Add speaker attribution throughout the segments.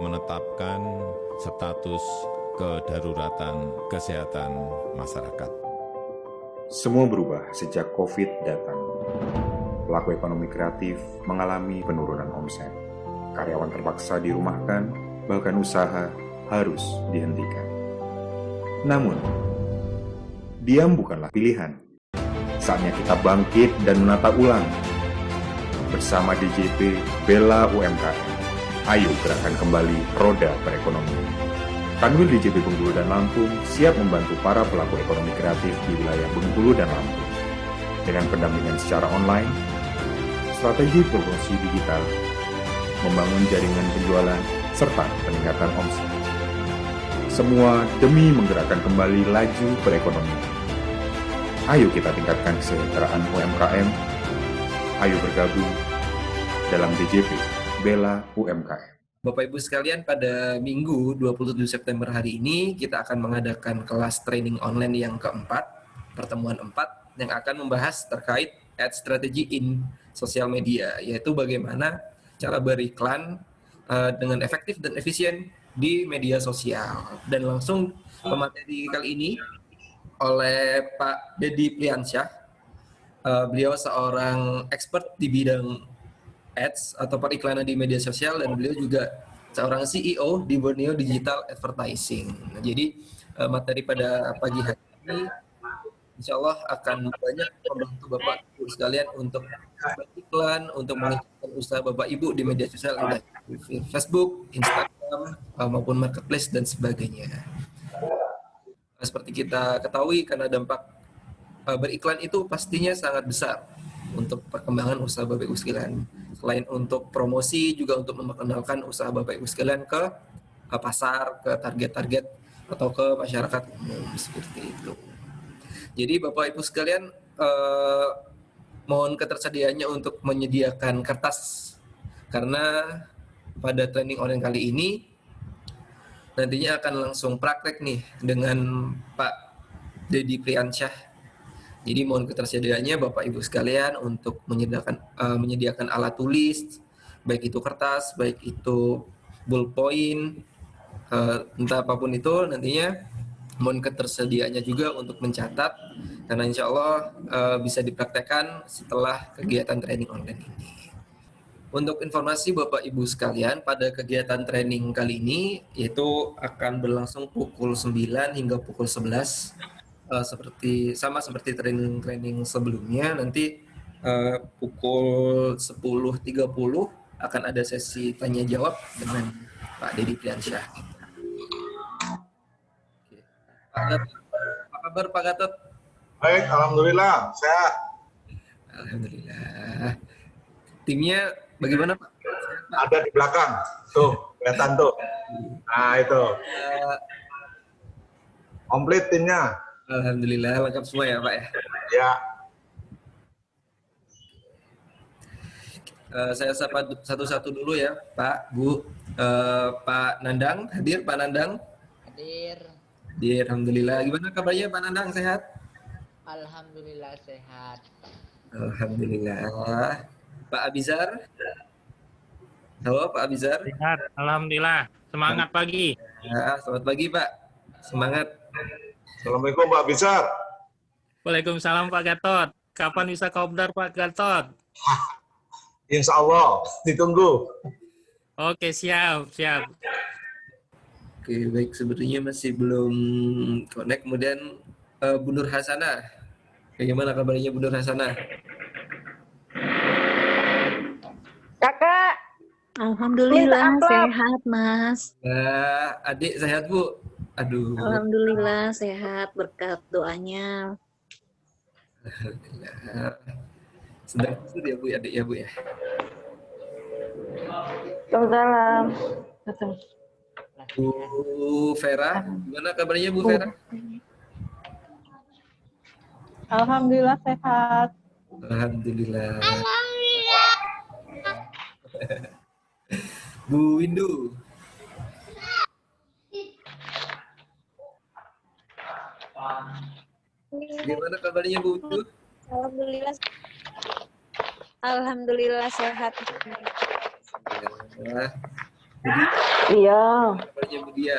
Speaker 1: menetapkan status kedaruratan kesehatan masyarakat.
Speaker 2: Semua berubah sejak COVID datang. Pelaku ekonomi kreatif mengalami penurunan omset. Karyawan terpaksa dirumahkan, bahkan usaha harus dihentikan. Namun, diam bukanlah pilihan. Saatnya kita bangkit dan menata ulang. Bersama DJP Bela UMKM, ayo gerakan kembali roda perekonomian. Kanwil DJP Bengkulu dan Lampung siap membantu para pelaku ekonomi kreatif di wilayah Bengkulu dan Lampung dengan pendampingan secara online, strategi promosi digital, membangun jaringan penjualan, serta peningkatan omset. Semua demi menggerakkan kembali laju perekonomian. Ayo kita tingkatkan kesejahteraan UMKM. Ayo bergabung dalam DJP Bela UMKM.
Speaker 3: Bapak Ibu sekalian, pada Minggu 27 September hari ini kita akan mengadakan kelas training online yang keempat, pertemuan 4, yang akan membahas terkait ad strategy in sosial media, yaitu bagaimana cara beriklan dengan efektif dan efisien di media sosial. Dan langsung pemateri kali ini oleh Pak Deddy Priansyah. Beliau seorang expert di bidang ads atau periklanan di media sosial, dan beliau juga seorang CEO di Borneo Digital Advertising. Nah, jadi materi pada pagi hari ini insya Allah akan banyak membantu Bapak Ibu sekalian untuk beriklan, untuk meningkatkan usaha Bapak Ibu di media sosial, entah di Facebook, Instagram, maupun marketplace dan sebagainya. Nah, seperti kita ketahui, karena dampak beriklan itu pastinya sangat besar untuk perkembangan usaha Bapak Ibu sekalian. Selain untuk promosi, juga untuk memperkenalkan usaha Bapak Ibu sekalian ke pasar, ke target-target atau ke masyarakat umum, seperti itu. Jadi Bapak Ibu sekalian, mohon ketersediaannya untuk menyediakan kertas, karena pada training online kali ini nantinya akan langsung praktek nih dengan Pak Deddy Priansyah. Jadi mohon ketersediaannya Bapak Ibu sekalian untuk menyediakan alat tulis, baik itu kertas, baik itu ballpoint, entah apapun itu, nantinya mohon ketersediaannya juga untuk mencatat, karena insya Allah bisa dipraktekkan setelah kegiatan training online ini. Untuk informasi Bapak Ibu sekalian, pada kegiatan training kali ini yaitu akan berlangsung pukul 9 hingga pukul 11. Seperti training sebelumnya, nanti pukul 10.30 akan ada sesi tanya jawab dengan Pak Deddy Priansyah. Apa kabar Pak Gatot?
Speaker 4: Baik, alhamdulillah sehat.
Speaker 3: Alhamdulillah. Timnya bagaimana Pak?
Speaker 4: Ada di belakang, tuh kelihatan tuh. Nah itu, komplit timnya.
Speaker 3: Alhamdulillah lengkap semua ya Pak ya.
Speaker 4: Ya.
Speaker 3: Saya sapa satu-satu dulu ya Pak, Bu. Pak Nandang, hadir Pak Nandang?
Speaker 5: Hadir.
Speaker 3: Alhamdulillah. Gimana kabarnya Pak Nandang, sehat?
Speaker 5: Alhamdulillah sehat.
Speaker 3: Alhamdulillah. Pak Abizar? Halo Pak Abizar?
Speaker 6: Sehat, alhamdulillah. Semangat pagi.
Speaker 3: Ya, selamat pagi Pak. Semangat.
Speaker 4: Assalamualaikum Pak Bizar.
Speaker 6: Waalaikumsalam Pak Gatot. Kapan bisa kopdar Pak Gatot?
Speaker 4: Insya Allah, ditunggu.
Speaker 6: Oke, siap.
Speaker 3: Oke, baik. Sebenarnya masih belum connect. Kemudian Bu Nur Hasanah. Bagaimana kabarnya Bu Nur Hasanah?
Speaker 7: Kakak.
Speaker 8: Alhamdulillah sehat Mas.
Speaker 3: Adik sehat Bu? Aduh.
Speaker 8: Alhamdulillah sehat berkat doanya.
Speaker 3: Alhamdulillah. Sedang tidur ya Bu, adik ya Bu ya?
Speaker 7: Waalaikumsalam.
Speaker 3: Bu Vera, gimana kabarnya Bu Vera?
Speaker 7: Alhamdulillah sehat.
Speaker 3: Alhamdulillah. Bu Windu. Gimana kabarnya Bu Windu?
Speaker 8: Alhamdulillah. Alhamdulillah sehat.
Speaker 3: Ya. Budi,
Speaker 7: Iya.
Speaker 3: kabarnya Budia?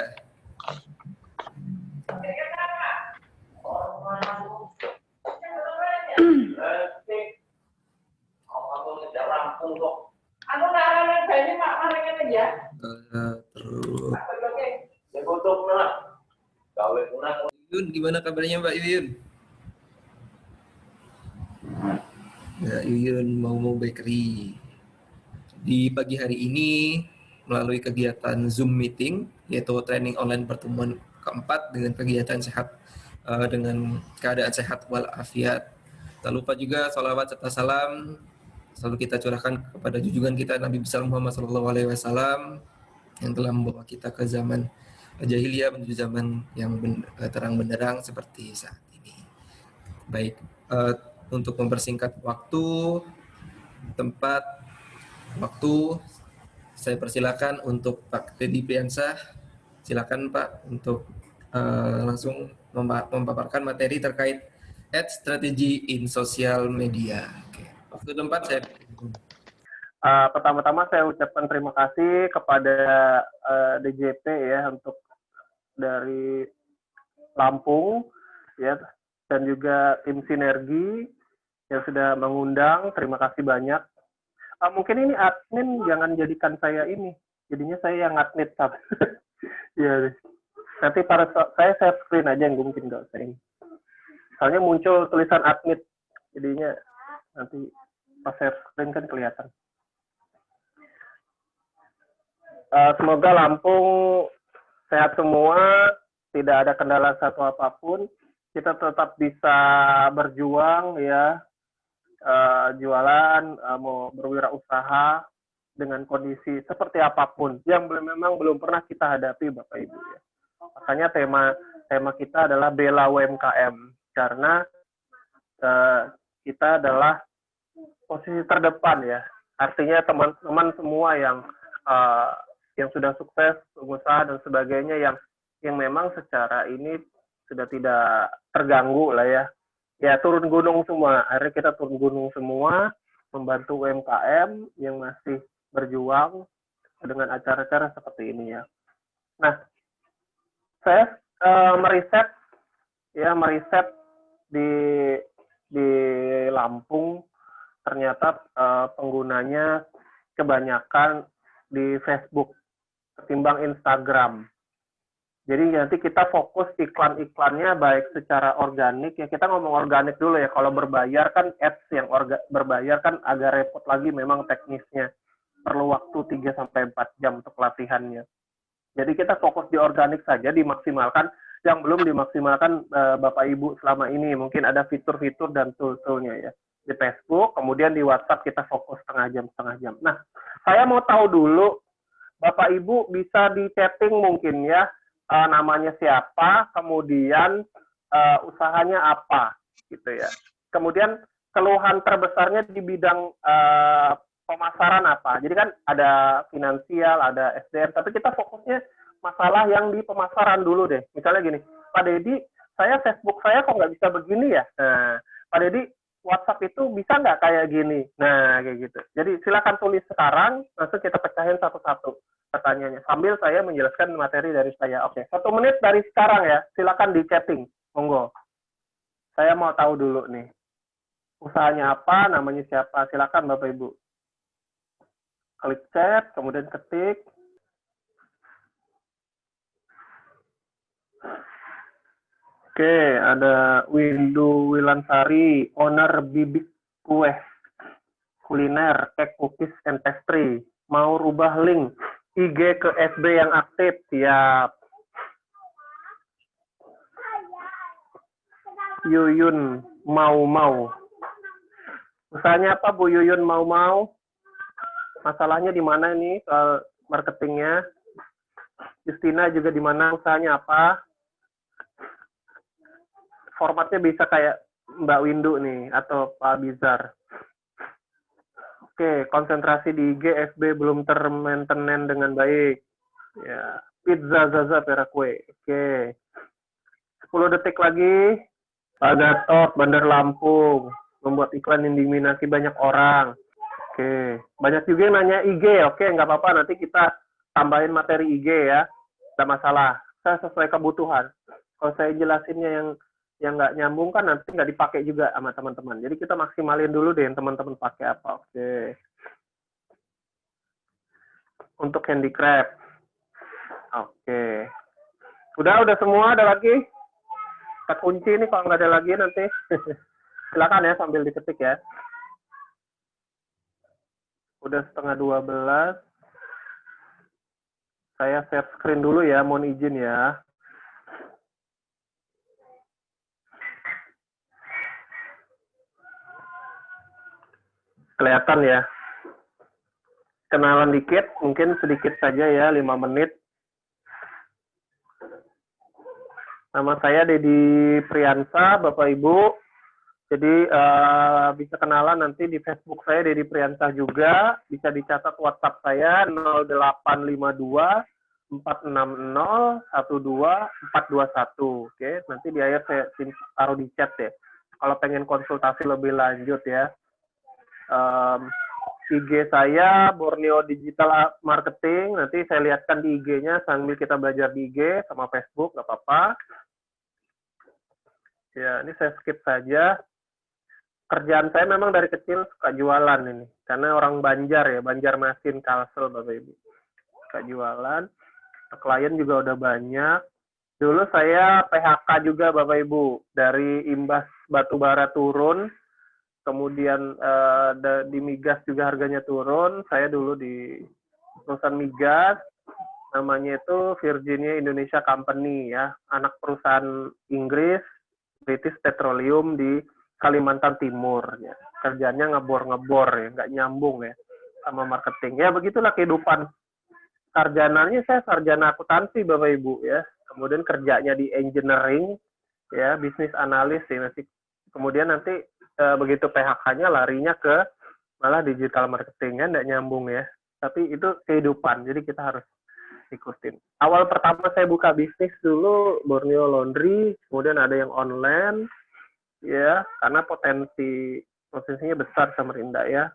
Speaker 3: Yuyun, gimana kabarnya Mbak Yuyun? Mbak Yuyun mau bakery. Di pagi hari ini melalui kegiatan Zoom meeting, yaitu training online pertemuan keempat dengan kegiatan sehat dengan keadaan sehat walafiat. Tak lupa juga salawat serta salam selalu kita curahkan kepada junjungan kita Nabi besar Muhammad SAW yang telah membawa kita ke zaman jahiliyah menuju zaman yang terang benderang seperti saat ini. Baik, untuk mempersingkat waktu, tempat, waktu, saya persilakan untuk Pak Deddy Priansah. Silakan Pak untuk langsung memaparkan materi terkait strategi in social media. Oke. Waktu tempat saya.
Speaker 9: Pertama-tama saya ucapkan terima kasih kepada DJP ya untuk dari Lampung ya dan juga tim Sinergi yang sudah mengundang. Terima kasih banyak. Mungkin ini admin jangan jadikan saya ini, jadinya saya yang admin. Ya, nanti saya share screen aja yang mungkin nggak usah ini. Soalnya muncul tulisan admin, jadinya nanti pas share screen kan kelihatan. Semoga Lampung sehat semua, tidak ada kendala satu apapun. Kita tetap bisa berjuang ya, jualan, mau berwirausaha dengan kondisi seperti apapun yang memang belum pernah kita hadapi Bapak Ibu ya. Makanya tema kita adalah bela UMKM karena kita adalah posisi terdepan ya. Artinya teman-teman semua yang sudah sukses, pengusaha dan sebagainya yang memang secara ini sudah tidak terganggu lah ya. Ya turun gunung semua. Akhirnya kita turun gunung semua membantu UMKM yang masih berjuang dengan acara-acara seperti ini ya. Nah, saya meriset di Lampung ternyata penggunanya kebanyakan di Facebook ketimbang Instagram. Jadi nanti kita fokus iklan-iklannya baik secara organik ya, kita ngomong organik dulu ya. Kalau berbayar kan ads yang berbayar kan agak repot lagi memang teknisnya. Perlu waktu 3-4 jam untuk latihannya. Jadi kita fokus di organik saja, dimaksimalkan. Yang belum dimaksimalkan Bapak Ibu selama ini mungkin ada fitur-fitur dan tool-toolnya ya. Di Facebook, kemudian di WhatsApp kita fokus setengah jam. Nah, saya mau tahu dulu Bapak Ibu bisa di chatting mungkin ya. Namanya siapa, kemudian usahanya apa, gitu ya. Kemudian keluhan terbesarnya di bidang pemasaran apa. Jadi kan ada finansial, ada SDM, tapi kita fokusnya masalah yang di pemasaran dulu deh. Misalnya gini, Pak Deddy, Facebook saya kok nggak bisa begini ya? Nah, Pak Deddy, WhatsApp itu bisa nggak kayak gini? Nah, kayak gitu. Jadi silakan tulis sekarang, langsung kita pecahin satu-satu pertanyaannya. Sambil saya menjelaskan materi dari saya. Oke, 1 menit dari sekarang ya. Silakan di chatting. Monggo. Saya mau tahu dulu nih. Usahanya apa, namanya siapa. Silakan Bapak Ibu. Klik chat, kemudian ketik. Oke, ada Windu Wilansari, owner Bibik Kue Kuliner, Cake Cookies and Pastry. Mau rubah link IG ke FB yang aktif, siap. Yuyun mau. Usahanya apa Bu Yuyun mau? Masalahnya di mana nih soal marketingnya? Justina juga di mana, usahanya apa? Formatnya bisa kayak Mbak Windu nih atau Pak Bizar. Oke, konsentrasi di IG, FB belum termainten dengan baik. Ya, pizza Zaza Pera Kue. Oke. 10 detik lagi. Pak Gatot, Bandar Lampung. Membuat iklan yang diminati banyak orang. Oke. Banyak juga yang nanya IG. Oke, nggak apa-apa. Nanti kita tambahin materi IG ya, tidak masalah. Saya sesuai kebutuhan. Kalau saya jelasinnya yang nggak nyambung kan nanti nggak dipakai juga sama teman-teman. Jadi kita maksimalin dulu deh yang teman-teman pakai apa. Oke. Untuk handicraft. Oke. Udah semua, ada lagi? Kita kunci nih kalau nggak ada lagi nanti. Silakan ya sambil diketik ya. Udah 11:30. Saya share screen dulu ya, mohon izin ya. Kelihatan ya. Kenalan dikit, mungkin sedikit saja ya, 5 menit. Nama saya Dedi Priyansa, Bapak Ibu. Jadi bisa kenalan nanti di Facebook saya Dedi Priyansa juga. Bisa dicatat WhatsApp saya 0852 460 12421. Oke, nanti di akhir saya taruh di chat ya. Kalau pengen konsultasi lebih lanjut ya. IG saya Borneo Digital Marketing, nanti saya lihatkan di IG-nya sambil kita belajar di IG sama Facebook, nggak apa-apa. Ya, ini saya skip saja. Kerjaan saya memang dari kecil suka jualan ini, karena orang Banjar ya, Banjarmasin, Kalsel, Bapak Ibu. Suka jualan, klien juga udah banyak. Dulu saya PHK juga Bapak Ibu, dari imbas batubara turun, kemudian di migas juga harganya turun. Saya dulu di perusahaan migas, namanya itu Virginia Indonesia Company ya, anak perusahaan Inggris, British Petroleum di Kalimantan Timur. Ya. Kerjanya ngebor ya, nggak nyambung ya sama marketing. Ya begitulah kehidupan. Sarjananya saya sarjana akuntansi Bapak Ibu ya, kemudian kerjanya di engineering ya, bisnis analis ya, kemudian nanti begitu PHK-nya larinya ke malah digital marketing, kan nggak nyambung ya. Tapi itu kehidupan, jadi kita harus ikutin. Awal pertama saya buka bisnis dulu Borneo Laundry, kemudian ada yang online, ya karena potensinya besar Samarinda ya.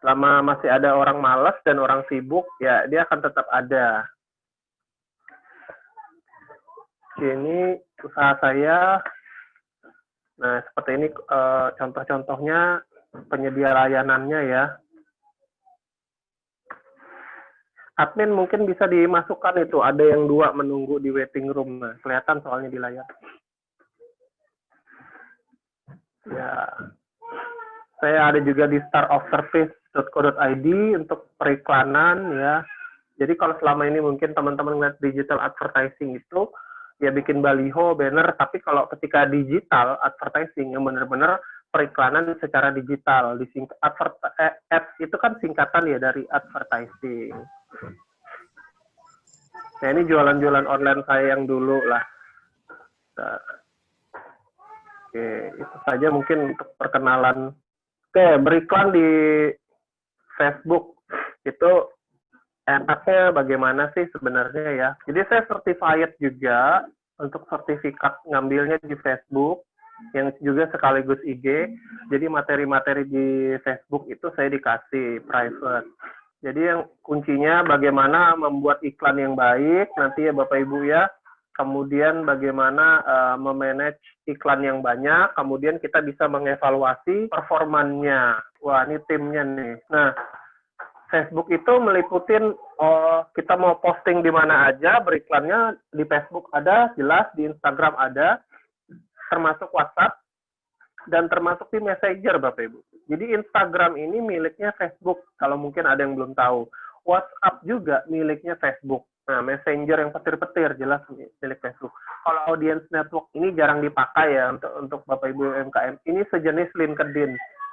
Speaker 9: Selama masih ada orang malas dan orang sibuk, ya dia akan tetap ada. Ini usaha saya. Nah, seperti ini contoh-contohnya penyedia layanannya ya. Admin mungkin bisa dimasukkan itu, ada yang 2 menunggu di waiting room. Nah, kelihatan soalnya di layar. Ya. Saya ada juga di startofservice.co.id untuk periklanan ya. Jadi kalau selama ini mungkin teman-teman lihat digital advertising itu ya bikin baliho, banner, tapi kalau ketika digital advertising yang benar-benar periklanan secara digital, ads itu kan singkatan ya dari advertising. Nah ini jualan-jualan online saya yang dulu lah. Nah, oke, itu saja mungkin untuk perkenalan. Oke, beriklan di Facebook itu enaknya bagaimana sih sebenarnya ya. Jadi saya certified juga untuk sertifikat ngambilnya di Facebook, yang juga sekaligus IG. Jadi materi-materi di Facebook itu saya dikasih private. Jadi yang kuncinya bagaimana membuat iklan yang baik, nanti ya Bapak Ibu ya. Kemudian bagaimana memanage iklan yang banyak, kemudian kita bisa mengevaluasi performannya. Wah, ini timnya nih. Nah, Facebook itu meliputin kita mau posting di mana aja, beriklannya di Facebook ada, jelas di Instagram ada, termasuk WhatsApp dan termasuk di Messenger Bapak Ibu. Jadi Instagram ini miliknya Facebook kalau mungkin ada yang belum tahu. WhatsApp juga miliknya Facebook. Nah, Messenger yang petir-petir jelas milik Facebook. Kalau Audience Network ini jarang dipakai ya untuk Bapak Ibu UMKM. Ini sejenis LinkedIn.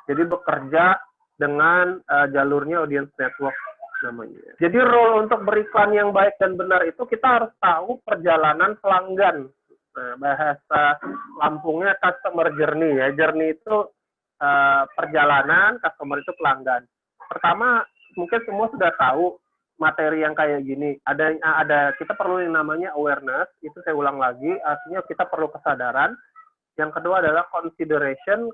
Speaker 9: Jadi bekerja dengan jalurnya Audience Network namanya. Jadi role untuk beriklan yang baik dan benar itu kita harus tahu perjalanan pelanggan. Nah, bahasa Lampungnya customer journey ya. Journey itu perjalanan, customer itu pelanggan. Pertama, mungkin semua sudah tahu materi yang kayak gini. Ada kita perlu yang namanya awareness, itu saya ulang lagi, artinya kita perlu kesadaran. Yang kedua adalah consideration,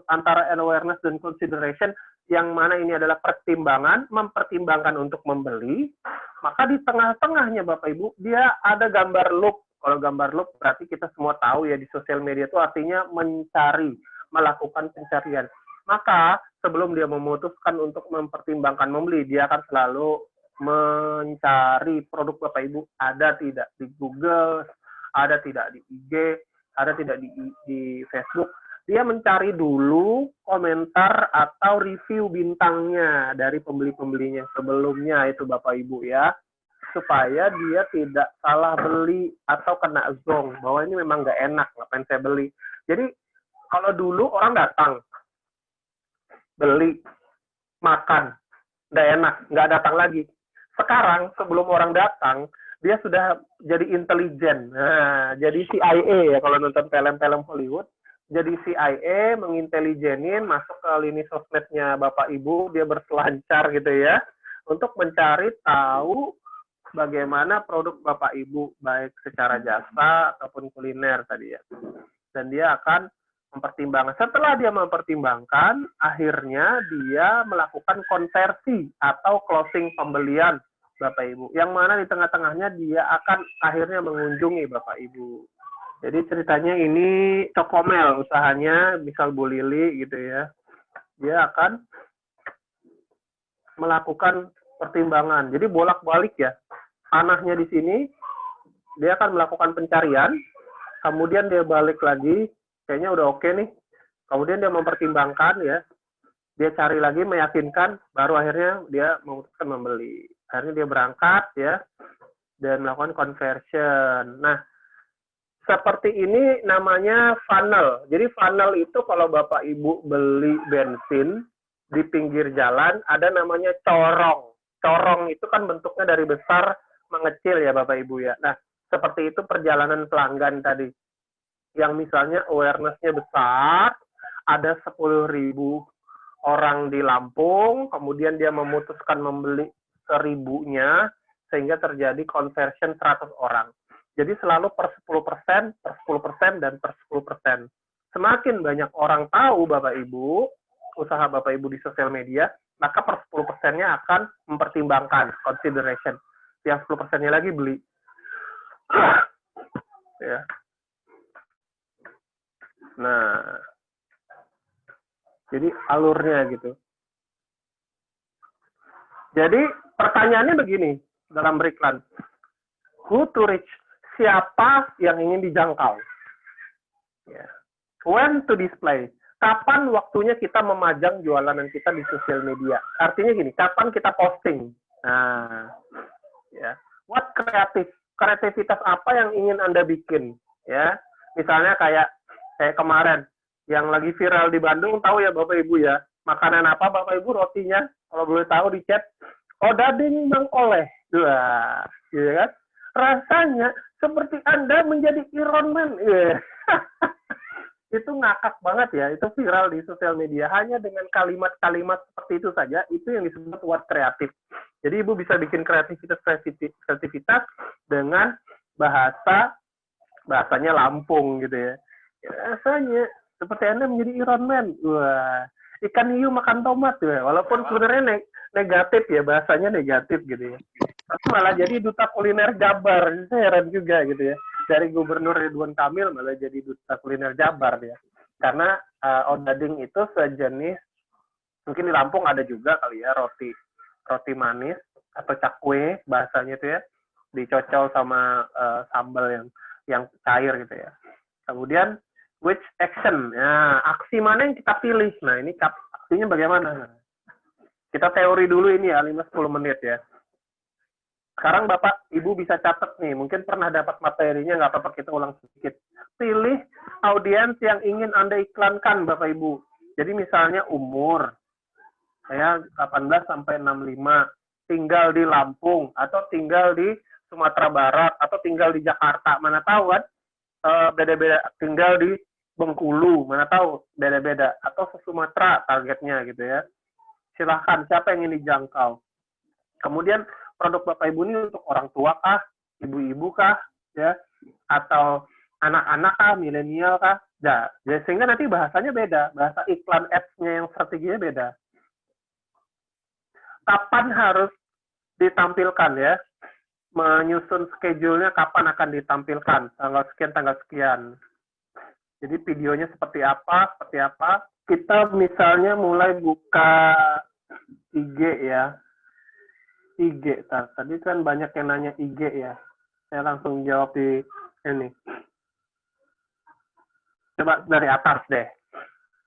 Speaker 9: antara awareness dan consideration yang mana ini adalah pertimbangan, mempertimbangkan untuk membeli, maka di tengah-tengahnya Bapak Ibu, dia ada gambar loop. Kalau gambar loop berarti kita semua tahu ya di sosial media itu artinya mencari, melakukan pencarian. Maka sebelum dia memutuskan untuk mempertimbangkan membeli, dia akan selalu mencari produk Bapak Ibu ada tidak di Google, ada tidak di IG, ada tidak di Facebook. Dia mencari dulu komentar atau review bintangnya dari pembeli-pembelinya sebelumnya itu Bapak Ibu ya, supaya dia tidak salah beli atau kena zonk bahwa ini memang nggak enak, ngapain saya beli. Jadi kalau dulu orang datang beli, makan, nggak enak, nggak datang lagi. Sekarang sebelum orang datang dia sudah jadi intelijen, nah, jadi CIA ya kalau nonton film-film Hollywood. Jadi CIA mengintelijenin masuk ke lini sosmednya Bapak Ibu, dia berselancar gitu ya, untuk mencari tahu bagaimana produk Bapak Ibu, baik secara jasa ataupun kuliner tadi ya. Dan dia akan mempertimbangkan. Setelah dia mempertimbangkan, akhirnya dia melakukan konversi atau closing pembelian Bapak Ibu. Yang mana di tengah-tengahnya dia akan akhirnya mengunjungi Bapak Ibu. Jadi ceritanya ini Cokomel usahanya, misal Bu Lili gitu ya. Dia akan melakukan pertimbangan. Jadi bolak-balik ya. Panahnya di sini, dia akan melakukan pencarian, kemudian dia balik lagi, kayaknya udah oke nih. Kemudian dia mempertimbangkan ya. Dia cari lagi, meyakinkan, baru akhirnya dia memutuskan membeli. Akhirnya dia berangkat ya, dan melakukan conversion. Nah, seperti ini namanya funnel. Jadi funnel itu kalau Bapak Ibu beli bensin di pinggir jalan, ada namanya corong. Corong itu kan bentuknya dari besar mengecil ya Bapak Ibu ya. Nah, seperti itu perjalanan pelanggan tadi. Yang misalnya awareness-nya besar, ada 10.000 orang di Lampung, kemudian dia memutuskan membeli 1.000-nya, sehingga terjadi conversion 100 orang. Jadi selalu per 10%, per 10%, dan per 10%. Semakin banyak orang tahu Bapak Ibu, usaha Bapak Ibu di sosial media, maka per 10%-nya akan mempertimbangkan, consideration. Yang 10%-nya lagi beli. Ya. Nah, jadi alurnya gitu. Jadi pertanyaannya begini, dalam beriklan. Who to reach? Siapa yang ingin dijangkau? Ya. When to display? Kapan waktunya kita memajang jualan kita di sosial media? Artinya gini, kapan kita posting? Nah, ya. What kreativitas apa yang ingin Anda bikin? Ya, misalnya kayak kemarin yang lagi viral di Bandung, tahu ya Bapak Ibu ya, makanan apa Bapak Ibu rotinya? Kalau boleh tahu di chat. Odading Mang Oleh. Wah, gitu kan? Rasanya seperti Anda menjadi Iron Man. Yeah. Itu ngakak banget ya, itu viral di sosial media. Hanya dengan kalimat-kalimat seperti itu saja, itu yang disebut word kreatif. Jadi Ibu bisa bikin kreativitas dengan bahasanya Lampung gitu ya. Rasanya seperti Anda menjadi Iron Man. Wah, ikan hiu makan tomat ya. Walaupun sebenarnya negatif ya, bahasanya negatif gitu ya. Tapi malah jadi duta kuliner Jabar. Saya heran juga gitu ya. Dari Gubernur Ridwan Kamil malah jadi duta kuliner Jabar ya. Karena odading itu sejenis, mungkin di Lampung ada juga kali ya, roti manis atau cakwe bahasanya itu ya, dicocol sama sambal yang cair gitu ya. Kemudian which action? Ya, aksi mana yang kita pilih? Nah, ini aksinya bagaimana? Kita teori dulu ini ya, 5-10 menit ya. Sekarang Bapak, Ibu bisa catat nih, mungkin pernah dapat materinya, nggak apa-apa kita ulang sedikit. Pilih audiens yang ingin Anda iklankan, Bapak Ibu. Jadi misalnya umur, saya 18 sampai 65, tinggal di Lampung, atau tinggal di Sumatera Barat, atau tinggal di Jakarta, mana tahu kan? Beda-beda, tinggal di Bengkulu, mana tahu, beda-beda. Atau ke Sumatera targetnya gitu ya. Silahkan, siapa yang ingin dijangkau. Kemudian, produk Bapak Ibu ini untuk orang tua kah, ibu-ibu kah, ya, atau anak-anak kah, milenial kah, ya, sehingga nanti bahasanya beda, bahasa iklan ads-nya yang strateginya beda. kapan harus ditampilkan ya, menyusun schedule-nya kapan akan ditampilkan, tanggal sekian. Jadi videonya seperti apa. Kita misalnya mulai buka IG ya. IG, tadi kan banyak yang nanya IG ya. Saya langsung jawab di ini. Coba dari atas deh.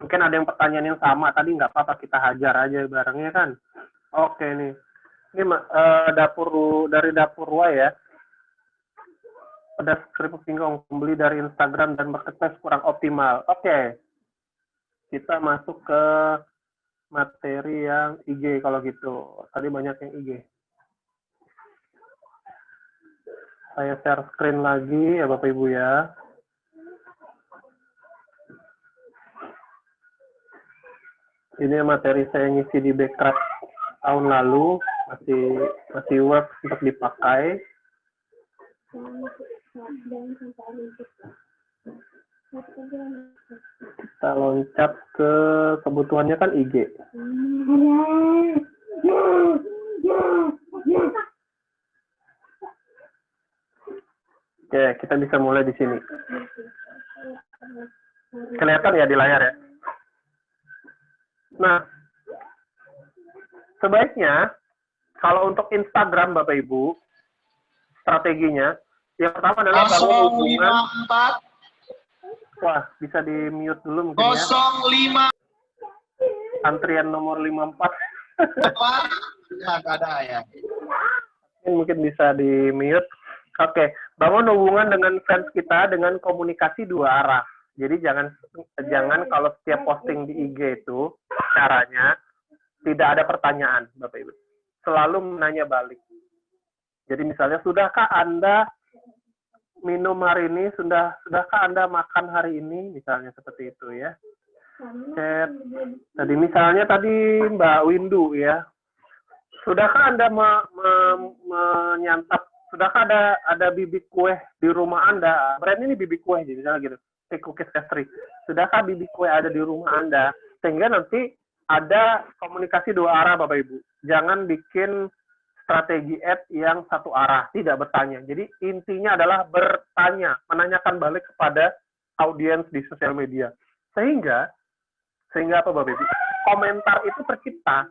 Speaker 9: Mungkin ada yang pertanyaan yang sama, tadi nggak apa-apa, kita hajar aja barengnya kan. Oke nih. Ini dari dapur Wa ya. Pedas keripik singkong, pembeli dari Instagram dan marketplace kurang optimal. Oke. Kita masuk ke materi yang IG kalau gitu. Tadi banyak yang IG. Saya share screen lagi ya Bapak Ibu ya. Ini materi saya ngisi di Backcraft tahun lalu, masih work untuk dipakai. Kita loncat ke kebutuhannya kan IG. Oke, kita bisa mulai di sini. Kelihatan ya di layar ya? Nah, sebaiknya kalau untuk Instagram Bapak Ibu, strateginya yang pertama adalah bangun hubungan. Wah, bisa di mute dulu mungkin ya. 05. Antrian nomor 54.
Speaker 10: Ya, nggak ada ya.
Speaker 9: Mungkin bisa di mute. Oke, bangun hubungan dengan fans kita dengan komunikasi dua arah. Jadi jangan kalau setiap posting di IG itu caranya tidak ada pertanyaan, Bapak Ibu. Selalu menanya balik. Jadi misalnya, sudahkah Anda minum hari ini? Sudahkah Anda makan hari ini? Misalnya seperti itu ya. Chat. Tadi misalnya Mbak Windu ya. Sudahkah Anda menyantap? Sudahkah ada bibit kue di rumah Anda? Brand ini bibit kue, jadi misalnya gitu. Cookies Pastry. Sudahkah bibit kue ada di rumah Anda? Sehingga nanti ada komunikasi dua arah, Bapak Ibu. Jangan bikin strategi ad yang satu arah, tidak bertanya. Jadi intinya adalah bertanya, menanyakan balik kepada audiens di sosial media. Sehingga apa Bapak Ibu? Komentar itu tercipta.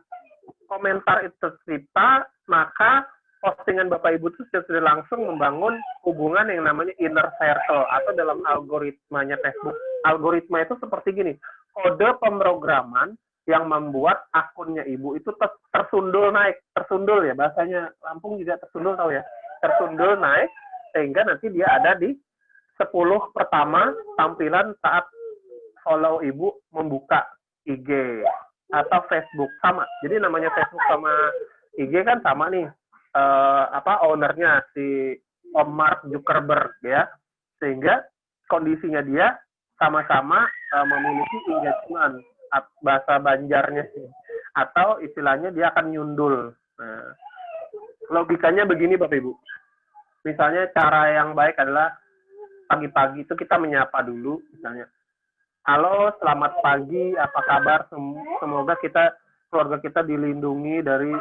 Speaker 9: Maka postingan Bapak Ibu itu sudah langsung membangun hubungan yang namanya inner circle, atau dalam algoritmanya Facebook. Algoritma itu seperti gini, kode pemrograman yang membuat akunnya Ibu itu tersundul naik. Tersundul ya, bahasanya Lampung juga tersundul tahu ya. Tersundul naik, sehingga nanti dia ada di 10 pertama tampilan saat follow Ibu membuka IG atau Facebook. Sama. Jadi namanya Facebook sama IG kan sama nih. Ownernya si Om Mark Zuckerberg ya, sehingga kondisinya dia sama-sama memiliki engagement, bahasa Banjarnya sih, atau istilahnya dia akan nyundul. Nah, logikanya begini Bapak Ibu, misalnya cara yang baik adalah pagi-pagi itu kita menyapa dulu, misalnya, halo selamat pagi, apa kabar, semoga keluarga kita dilindungi dari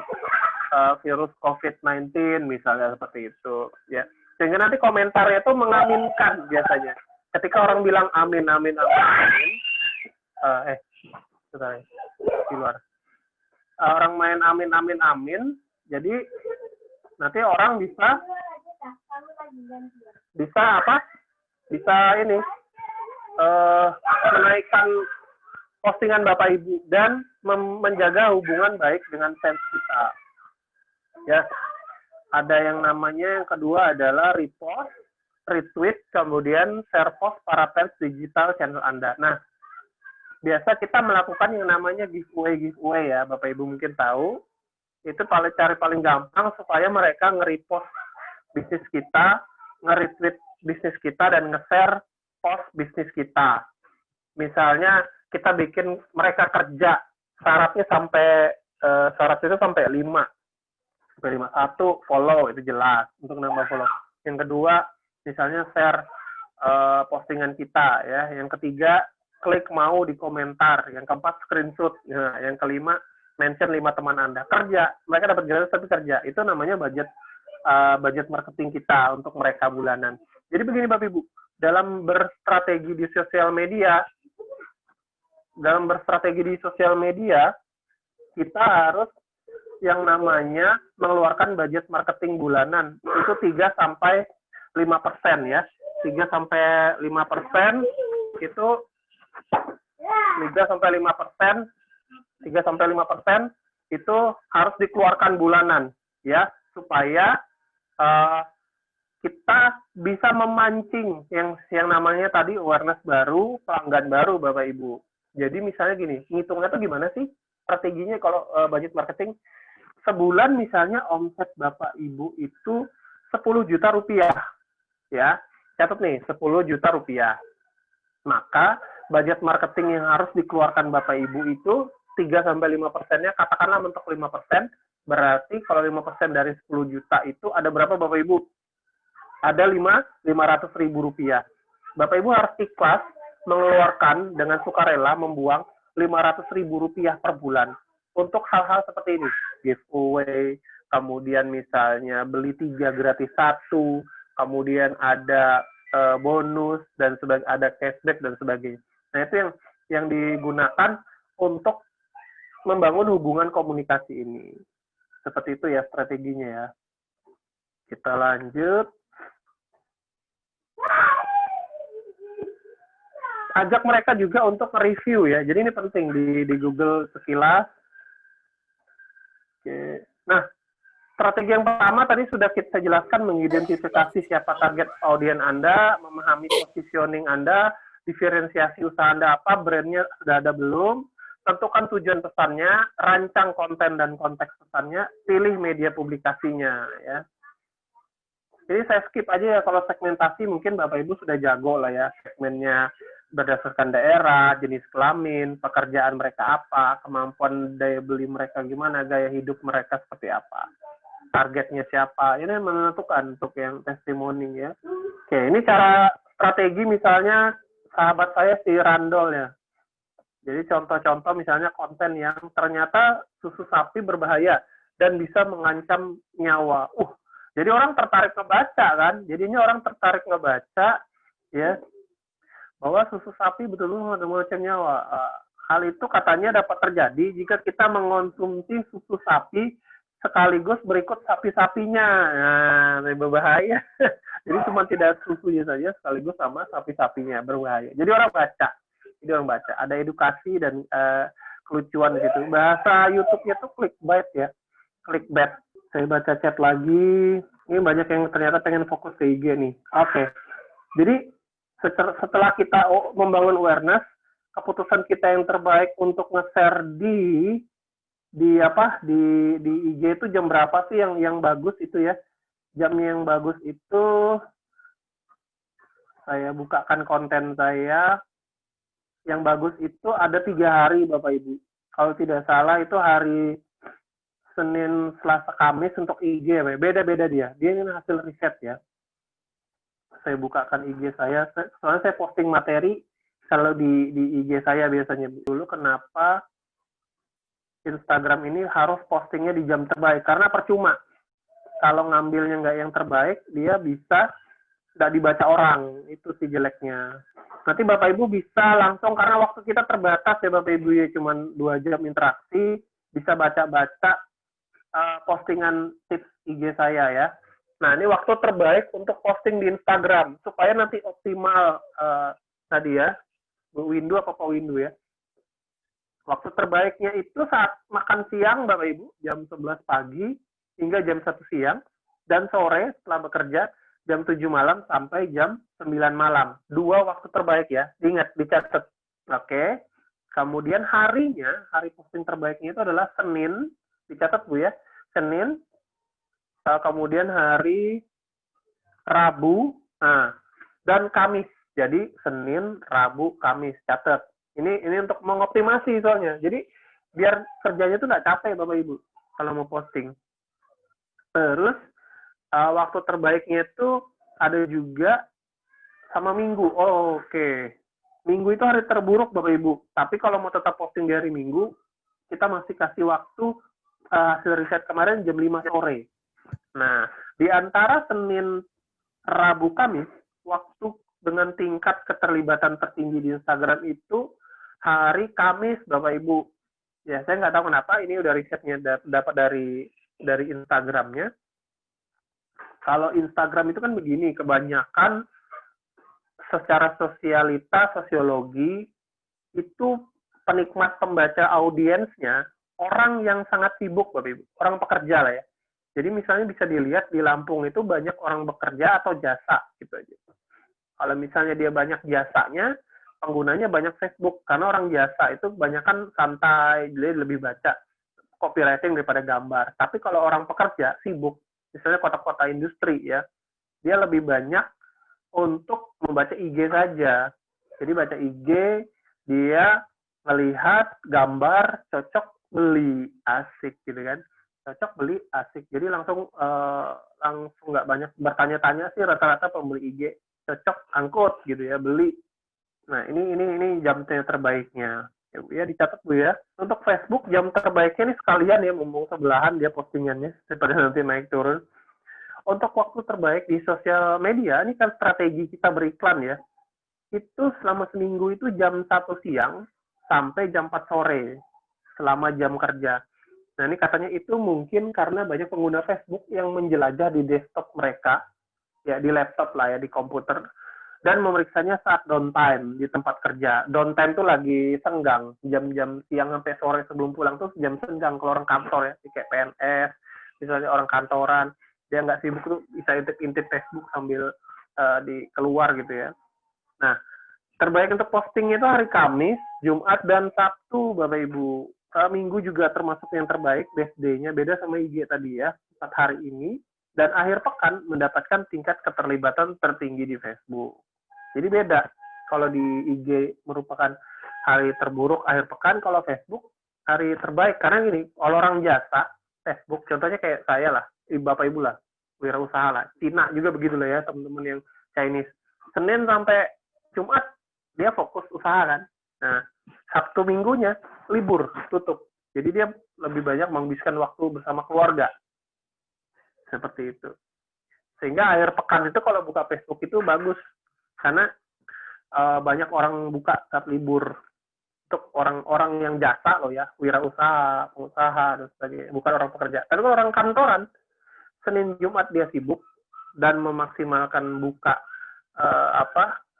Speaker 9: virus COVID-19 misalnya, seperti itu ya. Sehingga nanti komentarnya itu mengaminkan biasanya. Ketika orang bilang amin amin amin, di luar. Orang main amin amin amin, jadi nanti orang bisa ini menaikkan postingan Bapak Ibu dan menjaga hubungan baik dengan fans kita. Ya, ada yang namanya yang kedua adalah repost, retweet, kemudian share post para fans digital channel Anda. Nah, biasa kita melakukan yang namanya giveaway ya, Bapak Ibu mungkin tahu. Itu cara paling gampang supaya mereka nge-repost bisnis kita, nge-retweet bisnis kita, dan nge-share post bisnis kita. Misalnya kita bikin mereka kerja, syarat itu sampai 5. Satu, follow, itu jelas untuk nambah follow. Yang kedua, misalnya share postingan kita ya. Yang ketiga, klik mau di komentar. Yang keempat, screenshot. Nah, yang kelima, mention 5 teman Anda. Kerja, mereka dapat gratis tapi kerja. Itu namanya budget marketing kita untuk mereka bulanan. Jadi begini Bapak Ibu, dalam berstrategi di sosial media, kita harus yang namanya mengeluarkan budget marketing bulanan itu 3-5% ya. 3-5% itu 3-5% itu harus dikeluarkan bulanan ya, supaya kita bisa memancing yang namanya tadi awareness baru, pelanggan baru Bapak Ibu. Jadi misalnya gini, ngitungnya tuh gimana sih strateginya kalau budget marketing? Sebulan misalnya omset Bapak Ibu itu 10 juta rupiah ya. Catat nih, 10 juta rupiah. Maka budget marketing yang harus dikeluarkan Bapak Ibu itu 3-5%-nya, katakanlah mentok 5%, berarti kalau 5% dari 10 juta itu ada berapa Bapak Ibu? Ada 500.000 rupiah. Bapak Ibu harus ikhlas mengeluarkan dengan sukarela membuang 500.000 rupiah per bulan untuk hal-hal seperti ini, giveaway, kemudian misalnya beli 3 gratis 1, kemudian ada bonus dan sebagainya, ada cashback dan sebagainya. Nah itu yang digunakan untuk membangun hubungan komunikasi ini. Seperti itu ya strateginya ya. Kita lanjut. Ajak mereka juga untuk review ya. Jadi ini penting di Google sekilas. Oke. Nah, strategi yang pertama tadi sudah kita jelaskan, mengidentifikasi siapa target audiens Anda, memahami positioning Anda, diferensiasi usaha Anda apa, brandnya sudah ada belum, tentukan tujuan pesannya, rancang konten dan konteks pesannya, pilih media publikasinya ya. Jadi saya skip aja ya, kalau segmentasi mungkin Bapak Ibu sudah jago lah ya, segmennya berdasarkan daerah, jenis kelamin, pekerjaan mereka apa, kemampuan daya beli mereka gimana, gaya hidup mereka seperti apa, targetnya siapa, ini menentukan untuk yang testimoni ya. Oke, ini cara strategi misalnya sahabat saya si Randol ya. Jadi contoh-contoh misalnya konten yang ternyata susu sapi berbahaya dan bisa mengancam nyawa. Jadi orang tertarik ngebaca kan, jadinya orang tertarik ngebaca ya, bahwa susu sapi betul-betul mengancam nyawa. Hal itu katanya dapat terjadi jika kita mengonsumsi susu sapi sekaligus berikut sapi-sapinya. Nah, berbahaya. Jadi cuma tidak susunya saja, sekaligus sama sapi-sapinya, berbahaya. Jadi orang baca. Ada edukasi dan kelucuan gitu. Bahasa YouTube-nya tuh clickbait ya. Clickbait. Saya baca chat lagi. Ini banyak yang ternyata pengen fokus ke IG nih. Oke. Jadi setelah kita membangun awareness, keputusan kita yang terbaik untuk nge-share di IG itu jam berapa sih yang bagus itu ya? Jam yang bagus itu saya bukakan konten saya. Yang bagus itu ada 3 hari Bapak Ibu. Kalau tidak salah itu hari Senin, Selasa, Kamis untuk IG ya. Beda-beda dia. Dia ini hasil riset ya. Saya bukakan IG saya. Soalnya saya posting materi kalau di IG saya biasanya. Dulu kenapa Instagram ini harus postingnya di jam terbaik? Karena percuma. Kalau ngambilnya nggak yang terbaik, dia bisa nggak dibaca orang. Itu sih jeleknya. Nanti Bapak Ibu bisa langsung, karena waktu kita terbatas ya Bapak Ibu ya, cuma 2 jam interaksi, bisa baca-baca postingan tips IG saya ya. Nah ini waktu terbaik untuk posting di Instagram, supaya nanti optimal tadi ya, Bu Windu apa Pak Windu ya. Waktu terbaiknya itu saat makan siang Bapak Ibu, jam 11 pagi hingga jam 1 siang, dan sore setelah bekerja, jam 7 malam sampai jam 9 malam. 2 waktu terbaik ya. Ingat, dicatat. Oke. Kemudian harinya, hari posting terbaiknya itu adalah Senin. Dicatat Bu ya. Senin. Kemudian hari Rabu. Dan Kamis. Jadi Senin, Rabu, Kamis. Catat. Ini untuk mengoptimasi soalnya. Jadi biar kerjanya itu nggak capek Bapak Ibu kalau mau posting. Terus waktu terbaiknya itu ada juga sama Minggu. Oke. Minggu itu hari terburuk Bapak Ibu. Tapi kalau mau tetap posting di hari Minggu, kita masih kasih waktu hasil riset kemarin jam 5 sore. Nah, di antara Senin, Rabu, Kamis, waktu dengan tingkat keterlibatan tertinggi di Instagram itu hari Kamis, Bapak Ibu. Ya, saya nggak tahu kenapa, ini udah risetnya dapat dari Instagramnya. Kalau Instagram itu kan begini, kebanyakan secara sosialita, sosiologi, itu penikmat pembaca audiensnya orang yang sangat sibuk, Bapak Ibu. Orang pekerja lah ya. Jadi misalnya bisa dilihat di Lampung itu banyak orang bekerja atau jasa gitu aja. Kalau misalnya dia banyak jasanya, penggunanya banyak Facebook. Karena orang jasa itu kebanyakan santai, dia lebih baca copywriting daripada gambar. Tapi kalau orang pekerja sibuk, misalnya kota-kota industri ya, dia lebih banyak untuk membaca IG saja. Jadi baca IG, dia melihat gambar, cocok, beli, asik gitu kan. Cocok, beli, asik. Jadi langsung nggak banyak bertanya-tanya sih, rata-rata pembeli IG cocok, angkut gitu ya, beli. Nah ini jam terbaiknya. Ya dicatat Bu ya. Untuk Facebook jam terbaiknya ini sekalian ya, mumpung sebelahan dia postingannya daripada nanti naik turun. Untuk waktu terbaik di sosial media, ini kan strategi kita beriklan ya. Itu selama seminggu itu jam 1 siang sampai jam 4 sore selama jam kerja. Nah, ini katanya itu mungkin karena banyak pengguna Facebook yang menjelajah di desktop mereka, ya di laptop lah ya, di komputer, dan memeriksanya saat downtime di tempat kerja. Downtime tuh lagi senggang, jam-jam siang sampai sore sebelum pulang tuh jam senggang kalau orang kantor ya, kayak PNS, misalnya orang kantoran, dia nggak sibuk tuh bisa intip-intip Facebook sambil di keluar gitu ya. Nah, terbaik untuk posting itu hari Kamis, Jumat, dan Sabtu, Bapak Ibu. Minggu juga termasuk yang terbaik, best day-nya beda sama IG tadi ya, 4 hari ini. Dan akhir pekan mendapatkan tingkat keterlibatan tertinggi di Facebook. Jadi beda. Kalau di IG merupakan hari terburuk akhir pekan, kalau Facebook hari terbaik. Karena gini, kalau orang jasa, Facebook, contohnya kayak saya lah, Bapak Ibu lah, wirausaha lah. Cina juga begitu lah ya, teman-teman yang Chinese. Senin sampai Jumat, dia fokus usaha kan. Nah, Sabtu Minggunya libur, tutup. Jadi dia lebih banyak menghabiskan waktu bersama keluarga. Seperti itu. Sehingga akhir pekan itu kalau buka Facebook itu bagus. Karena banyak orang buka saat libur. Untuk orang-orang yang jasa loh ya, wirausaha, pengusaha, dan sebagainya. Bukan orang pekerja. Tapi kalau orang kantoran, Senin Jumat dia sibuk dan memaksimalkan buka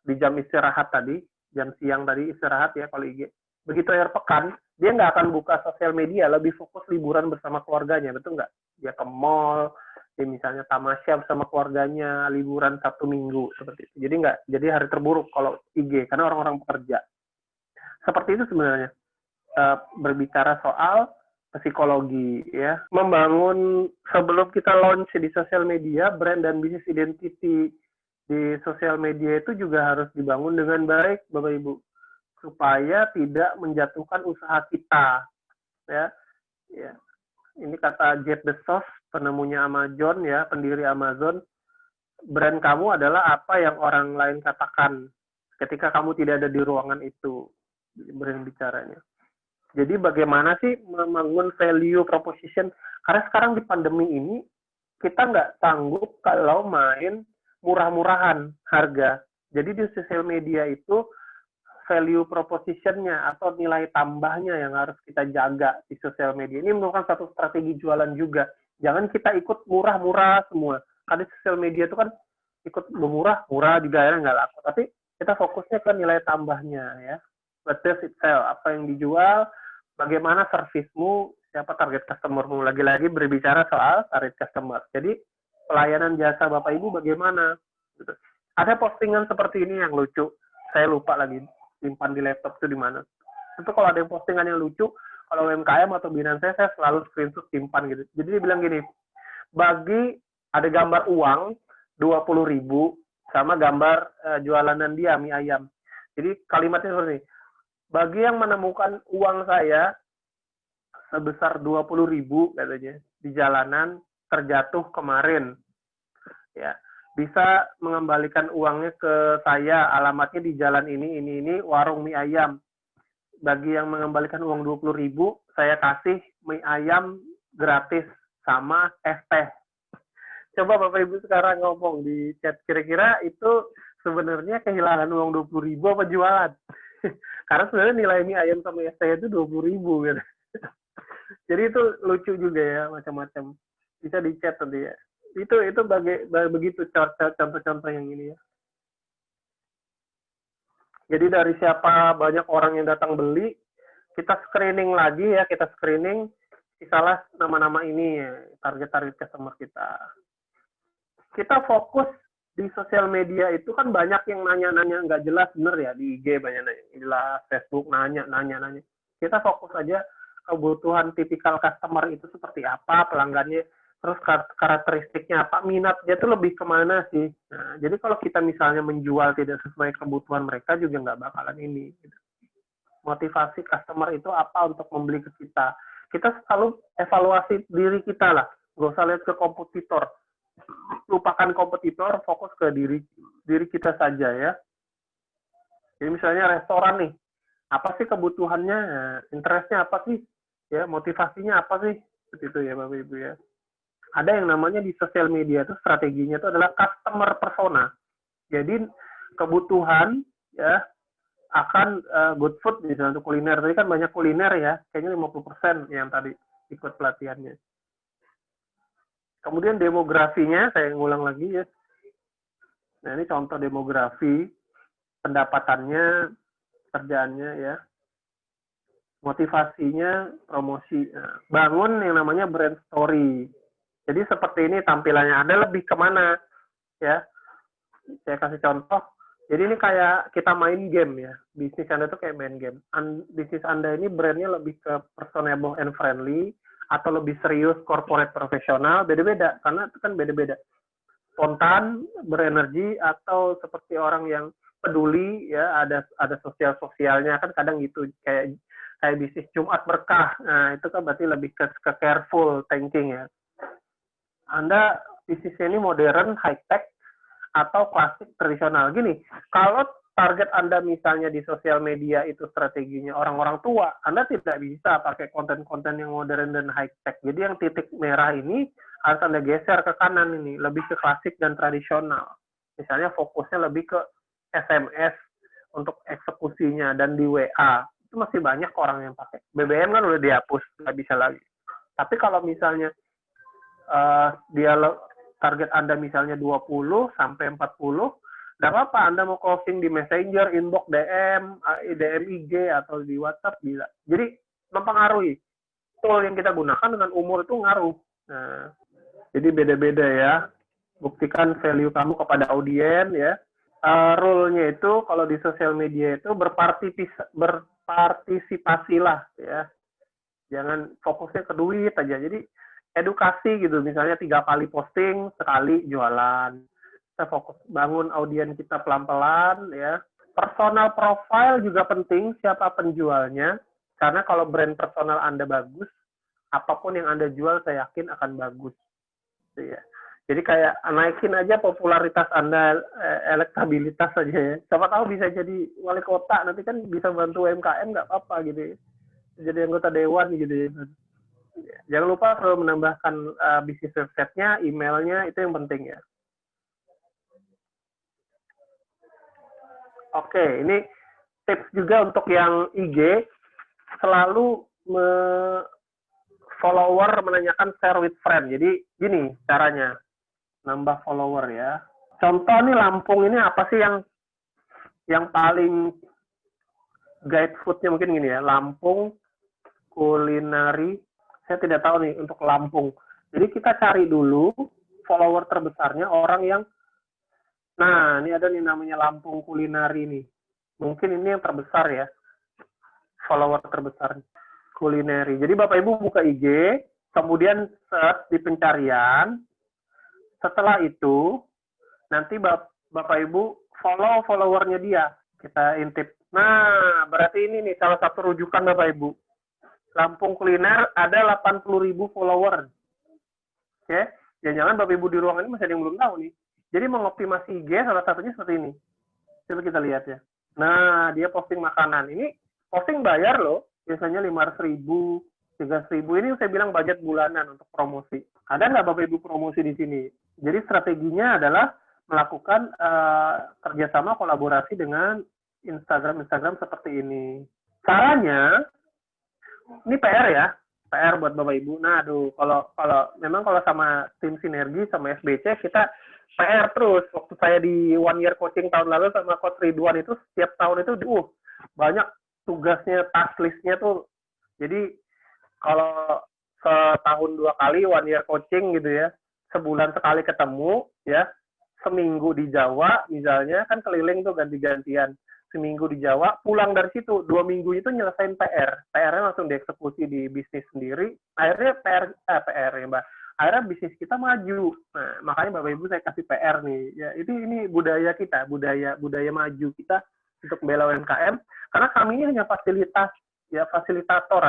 Speaker 9: di jam istirahat tadi, jam siang tadi istirahat ya kalau IG. Begitu akhir pekan, dia nggak akan buka sosial media, lebih fokus liburan bersama keluarganya, betul nggak? Dia ke mall, dia misalnya tamasya bersama keluarganya, liburan Sabtu Minggu, seperti itu. Jadi hari terburuk kalau IG, karena orang-orang bekerja. Seperti itu sebenarnya. Berbicara soal psikologi, ya. Membangun, sebelum kita launch di sosial media, brand dan business identity di sosial media itu juga harus dibangun dengan baik, Bapak Ibu, supaya tidak menjatuhkan usaha kita, ya. Ini kata Jeff Bezos, penemunya Amazon, ya, pendiri Amazon. Brand kamu adalah apa yang orang lain katakan ketika kamu tidak ada di ruangan itu, brand bicaranya. Jadi bagaimana sih membangun value proposition? Karena sekarang di pandemi ini kita nggak sanggup kalau main murah-murahan harga. Jadi di sosial media itu value proposition-nya atau nilai tambahnya yang harus kita jaga di sosial media. Ini merupakan satu strategi jualan juga. Jangan kita ikut murah-murah semua. Karena di sosial media itu kan ikut murah di daerah nggak laku. Tapi kita fokusnya ke nilai tambahnya ya. What does it sell? Apa yang dijual? Bagaimana servismu? Siapa target customer-mu? Lagi-lagi berbicara soal target customer. Jadi pelayanan jasa Bapak Ibu bagaimana? Gitu. Ada postingan seperti ini yang lucu. Saya lupa lagi simpan di laptop itu di mana. Itu kalau ada postingan yang lucu, kalau UMKM atau binaan saya selalu screenshot simpan gitu. Jadi dia bilang gini, bagi ada gambar uang 20.000 sama gambar jualanan dia mie ayam. Jadi kalimatnya seperti ini. Bagi yang menemukan uang saya sebesar 20.000 katanya di jalanan terjatuh kemarin, ya bisa mengembalikan uangnya ke saya, alamatnya di jalan ini warung mie ayam. bagi yang mengembalikan uang 20.000, saya kasih mie ayam gratis sama es teh. Coba Bapak Ibu sekarang ngomong di chat, kira-kira itu sebenarnya kehilangan uang 20.000 apa jualan? Karena sebenarnya nilai mie ayam sama es teh itu 20.000 gitu. Jadi itu lucu juga ya, macam-macam. Bisa di chat nanti ya. Itu begitu contoh-contoh yang ini ya. Jadi dari siapa banyak orang yang datang beli, kita screening lagi ya, misalnya nama-nama ini ya, target-target customer kita. Kita fokus di sosial media itu kan banyak yang nanya-nanya nggak jelas bener ya, di IG banyak nanya jelas, Facebook nanya. Kita fokus aja kebutuhan tipikal customer itu seperti apa, pelanggannya, terus karakteristiknya apa, minatnya itu lebih kemana sih. Nah, jadi kalau kita misalnya menjual tidak sesuai kebutuhan mereka juga nggak bakalan ini. Motivasi customer itu apa untuk membeli ke kita. Kita selalu evaluasi diri kita lah, nggak usah lihat ke kompetitor. Lupakan kompetitor, fokus ke diri kita saja ya. Jadi misalnya restoran nih, apa sih kebutuhannya, interestnya apa sih, ya motivasinya apa sih, seperti itu ya Bapak Ibu ya. Ada yang namanya di sosial media itu strateginya itu adalah customer persona. Jadi kebutuhan ya akan good food misalnya untuk kuliner. Tadi kan banyak kuliner ya, kayaknya 50% yang tadi ikut pelatihannya. Kemudian demografinya, saya ngulang lagi ya. Nah ini contoh demografi, pendapatannya, kerjaannya ya. Motivasinya, promosi. Nah, bangun yang namanya brand story. Jadi seperti ini tampilannya. Anda lebih kemana? Ya, saya kasih contoh. Jadi ini kayak kita main game ya. Bisnis Anda itu kayak main game. Bisnis Anda ini brandnya lebih ke personable and friendly, atau lebih serius, corporate profesional, beda-beda. Karena itu kan beda-beda. Spontan, berenergi, atau seperti orang yang peduli, ya ada sosialnya kan kadang gitu. Kayak bisnis Jumat Berkah. Nah itu kan berarti lebih ke careful thinking ya. Anda bisnisnya ini modern, high-tech, atau klasik tradisional. Gini, kalau target Anda misalnya di sosial media itu strateginya orang-orang tua, Anda tidak bisa pakai konten-konten yang modern dan high-tech. Jadi yang titik merah ini harus Anda geser ke kanan ini, lebih ke klasik dan tradisional. Misalnya fokusnya lebih ke SMS untuk eksekusinya, dan di WA. Itu masih banyak orang yang pakai. BBM kan udah dihapus, nggak bisa lagi. Tapi kalau misalnya dia target Anda misalnya 20 sampai 40, nggak apa-apa Anda mau closing di Messenger, inbox, DM IG atau di WhatsApp bisa. Jadi mempengaruhi. Tool yang kita gunakan dengan umur itu ngaruh. Nah, jadi beda-beda ya. Buktikan value kamu kepada audiens ya. Rule-nya itu kalau di sosial media itu berpartisipasilah ya. Jangan fokusnya ke duit aja. Jadi edukasi gitu, misalnya 3 kali posting, sekali jualan. Kita fokus bangun audiens kita pelan-pelan ya. Personal profile juga penting, siapa penjualnya. Karena kalau brand personal Anda bagus, apapun yang Anda jual saya yakin akan bagus. Gitu ya. Jadi kayak naikin aja popularitas Anda, elektabilitas aja ya. Siapa tahu bisa jadi wali kota, nanti kan bisa bantu UMKM nggak apa-apa gitu ya. Jadi anggota dewan gitu ya. Jangan lupa selalu menambahkan bisnis website-nya, emailnya, itu yang penting ya. Oke, ini tips juga untuk yang IG, selalu follower menanyakan share with friend. Jadi gini caranya, nambah follower ya. Contoh nih Lampung ini apa sih yang paling guide food-nya mungkin gini ya, Lampung kulinari. Saya tidak tahu nih untuk Lampung. Jadi kita cari dulu follower terbesarnya orang yang, nah ini ada nih namanya Lampung Kulinari nih. Mungkin ini yang terbesar ya, follower terbesar kulineri. Jadi Bapak Ibu buka IG, kemudian search di pencarian. Setelah itu, nanti Bapak Ibu follow followernya dia. Kita intip. Nah, berarti ini nih salah satu rujukan Bapak Ibu. Lampung Kuliner ada 80.000 follower. Oke, jangan-jangan Bapak Ibu di ruangan ini masih ada yang belum tahu nih. Jadi mengoptimasi IG salah satunya seperti ini. Coba kita lihat ya. Nah, dia posting makanan. Ini Posting bayar loh, biasanya 500.000, 300.000. Ini saya bilang budget bulanan untuk promosi. Ada nggak Bapak Ibu promosi di sini? Jadi strateginya adalah melakukan kerjasama kolaborasi dengan Instagram seperti ini. Caranya, ini PR ya, PR buat Bapak Ibu. Nah, kalau sama tim sinergi sama SBC kita PR terus. Waktu saya di one year coaching tahun lalu sama Coach Ridwan itu setiap tahun itu banyak tugasnya, task listnya tuh. Jadi kalau setahun 2 kali one year coaching gitu ya, sebulan sekali ketemu ya, seminggu di Jawa misalnya, kan keliling tuh ganti-gantian. Seminggu di Jawa, pulang dari situ 2 minggu itu nyelesain PR-nya langsung dieksekusi di bisnis sendiri. Akhirnya PR ya Mbak, akhirnya bisnis kita maju. Nah, makanya Bapak Ibu saya kasih PR nih ya, ini budaya kita, budaya maju kita untuk membela UMKM, karena kami ini hanya fasilitator,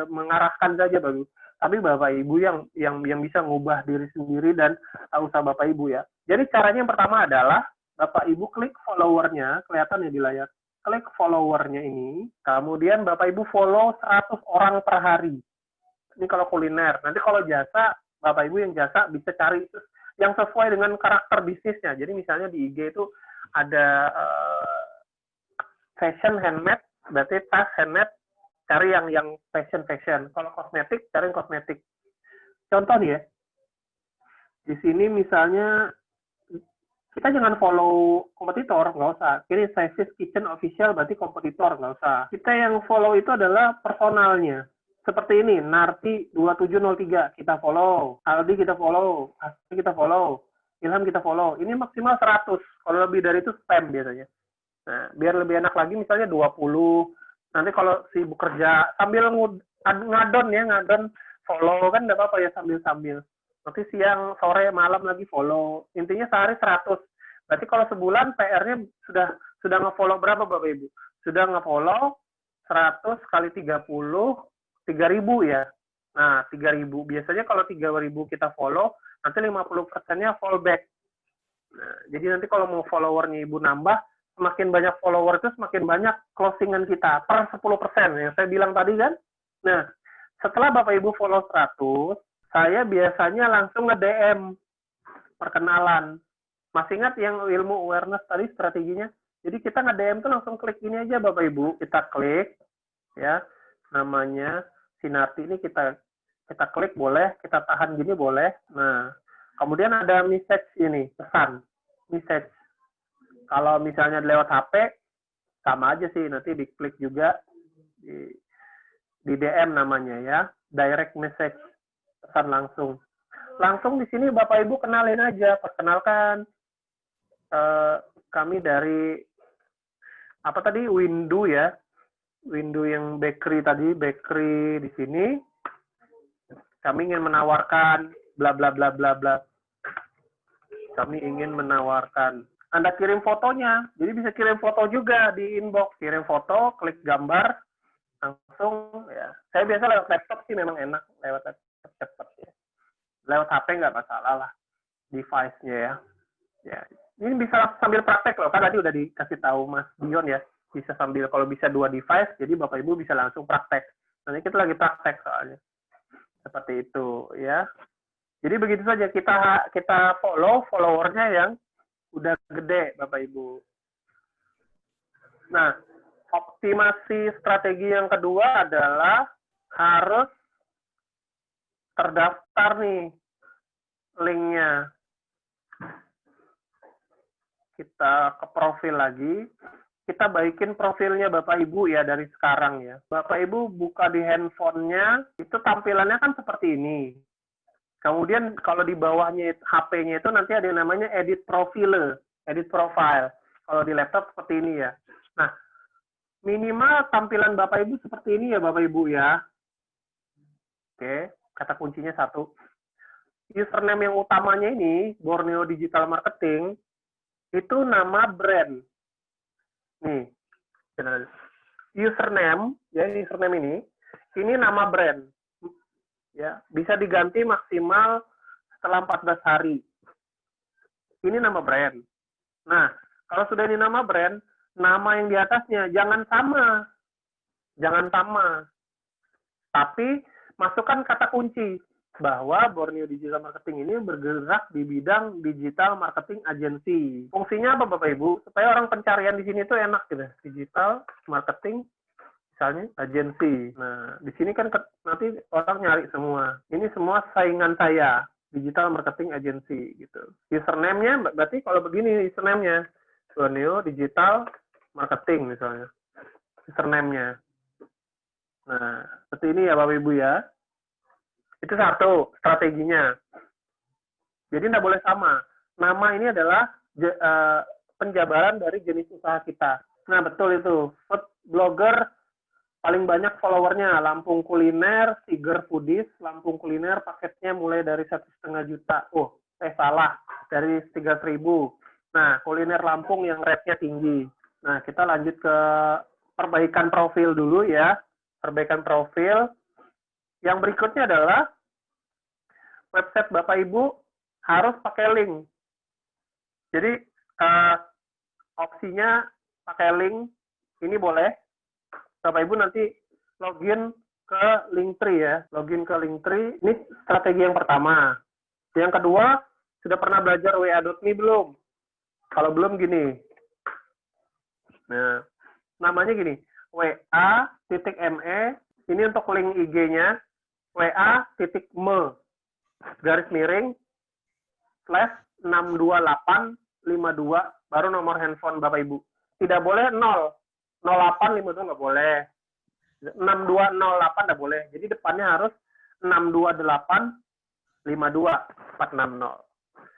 Speaker 9: mengarahkan saja Bapak. Tapi Bapak Ibu yang bisa ngubah diri sendiri dan usaha Bapak Ibu ya. Jadi caranya yang pertama adalah Bapak Ibu klik followernya, kelihatan ya di layar. Klik followernya ini, kemudian Bapak Ibu follow 100 orang per hari. Ini kalau kuliner. Nanti kalau jasa, Bapak Ibu yang jasa bisa cari yang sesuai dengan karakter bisnisnya. Jadi misalnya di IG itu ada fashion handmade, berarti tas handmade, cari yang fashion. Kalau kosmetik, cari yang kosmetik. Contoh nih ya, di sini misalnya kita jangan follow kompetitor, nggak usah. Ini Saisis Kitchen Official, berarti kompetitor, nggak usah. Kita yang follow itu adalah personalnya. Seperti ini, Narti 2703, kita follow. Aldi kita follow. Asli kita follow. Ilham kita follow. Ini maksimal 100. Kalau lebih dari itu spam biasanya. Nah, biar lebih enak lagi, misalnya 20. Nanti kalau sibuk kerja, sambil ngadon follow, kan nggak apa-apa ya sambil-sambil. Nanti siang, sore, malam lagi follow. Intinya sehari 100. Berarti kalau sebulan PR-nya sudah nge-follow berapa Bapak Ibu? Sudah nge-follow 100 kali 30, 3.000 ya. Nah, 3.000. Biasanya kalau 3.000 kita follow, nanti 50%-nya fallback. Nah, jadi nanti kalau mau followernya Ibu nambah, semakin banyak follower itu semakin banyak closingan kita per 10%. Yang saya bilang tadi kan. Nah, setelah Bapak Ibu follow 100, saya biasanya langsung nge-DM perkenalan. Masih ingat yang ilmu awareness tadi strateginya? Jadi kita nge-DM tuh langsung klik ini aja Bapak Ibu. Kita klik, ya, namanya Sinarti ini kita klik boleh, kita tahan gini boleh. Nah, kemudian ada message ini, pesan. Message. Kalau misalnya lewat HP, sama aja sih, nanti diklik juga. Di DM namanya ya, direct message. Pesan langsung. Langsung di sini Bapak Ibu kenalin aja, perkenalkan kami dari apa tadi, Windu ya, Windu yang bakery tadi, bakery di sini. Kami ingin menawarkan bla bla bla bla bla. Kami ingin menawarkan. Anda kirim fotonya, jadi bisa kirim foto juga di inbox, kirim foto, klik gambar, langsung ya. Saya biasa lewat laptop sih memang enak, lewat laptop. Cepat ya. Lewat HP nggak masalah lah, device-nya ya. Ya, ini bisa sambil praktek loh, kan tadi udah dikasih tahu Mas Dion ya, bisa sambil kalau bisa 2 device, jadi Bapak Ibu bisa langsung praktek. Nanti kita lagi praktek soalnya, seperti itu ya. Jadi begitu saja kita followernya yang udah gede Bapak Ibu. Nah, optimasi strategi yang kedua adalah harus terdaftar nih linknya. Kita ke profil lagi, kita baikin profilnya Bapak Ibu ya dari sekarang ya. Bapak Ibu buka di handphonenya, itu tampilannya kan seperti ini. Kemudian kalau di bawahnya HP-nya itu nanti ada yang namanya edit profile. Kalau di laptop seperti ini ya. Nah, minimal tampilan Bapak Ibu seperti ini ya Bapak Ibu ya. Oke. Kata kuncinya 1. Username yang utamanya ini, Borneo Digital Marketing, itu nama brand. Nih, username, ya username ini nama brand. Ya, bisa diganti maksimal setelah 14 hari. Ini nama brand. Nah, kalau sudah ini nama brand, nama yang di atasnya jangan sama. Jangan sama. Tapi masukkan kata kunci bahwa Borneo Digital Marketing ini bergerak di bidang digital marketing agency. Fungsinya apa Bapak Ibu? Supaya orang pencarian di sini tuh enak gitu. Digital marketing misalnya agency. Nah, di sini kan nanti orang nyari semua. Ini semua saingan saya, digital marketing agency gitu. Username-nya berarti kalau begini username-nya Borneo Digital Marketing misalnya. Username-nya. Nah, seperti ini ya Bapak Ibu ya. Itu satu strateginya. Jadi tidak boleh sama. Nama ini adalah penjabaran dari jenis usaha kita. Nah, betul itu. Food blogger paling banyak followernya. Lampung Kuliner, Tiger Foodies. Lampung Kuliner paketnya mulai dari 1,5 juta. Oh, salah. Dari 3.000. Nah, kuliner Lampung yang rate-nya tinggi. Nah, kita lanjut ke perbaikan profil dulu ya. Perbaikan profil. Yang berikutnya adalah website Bapak Ibu harus pakai link. Jadi opsinya pakai link ini boleh. Bapak Ibu nanti login ke Linktree ya. Login ke Linktree. Ini strategi yang pertama. Yang kedua, sudah pernah belajar wa.me belum? Kalau belum gini. Nah, namanya gini. wa.me, ini untuk link IG-nya, wa.me, garis miring, /62852, baru nomor handphone Bapak Ibu. Tidak boleh 0, 0852 nggak boleh, 6208 nggak boleh. Jadi depannya harus 62852 460.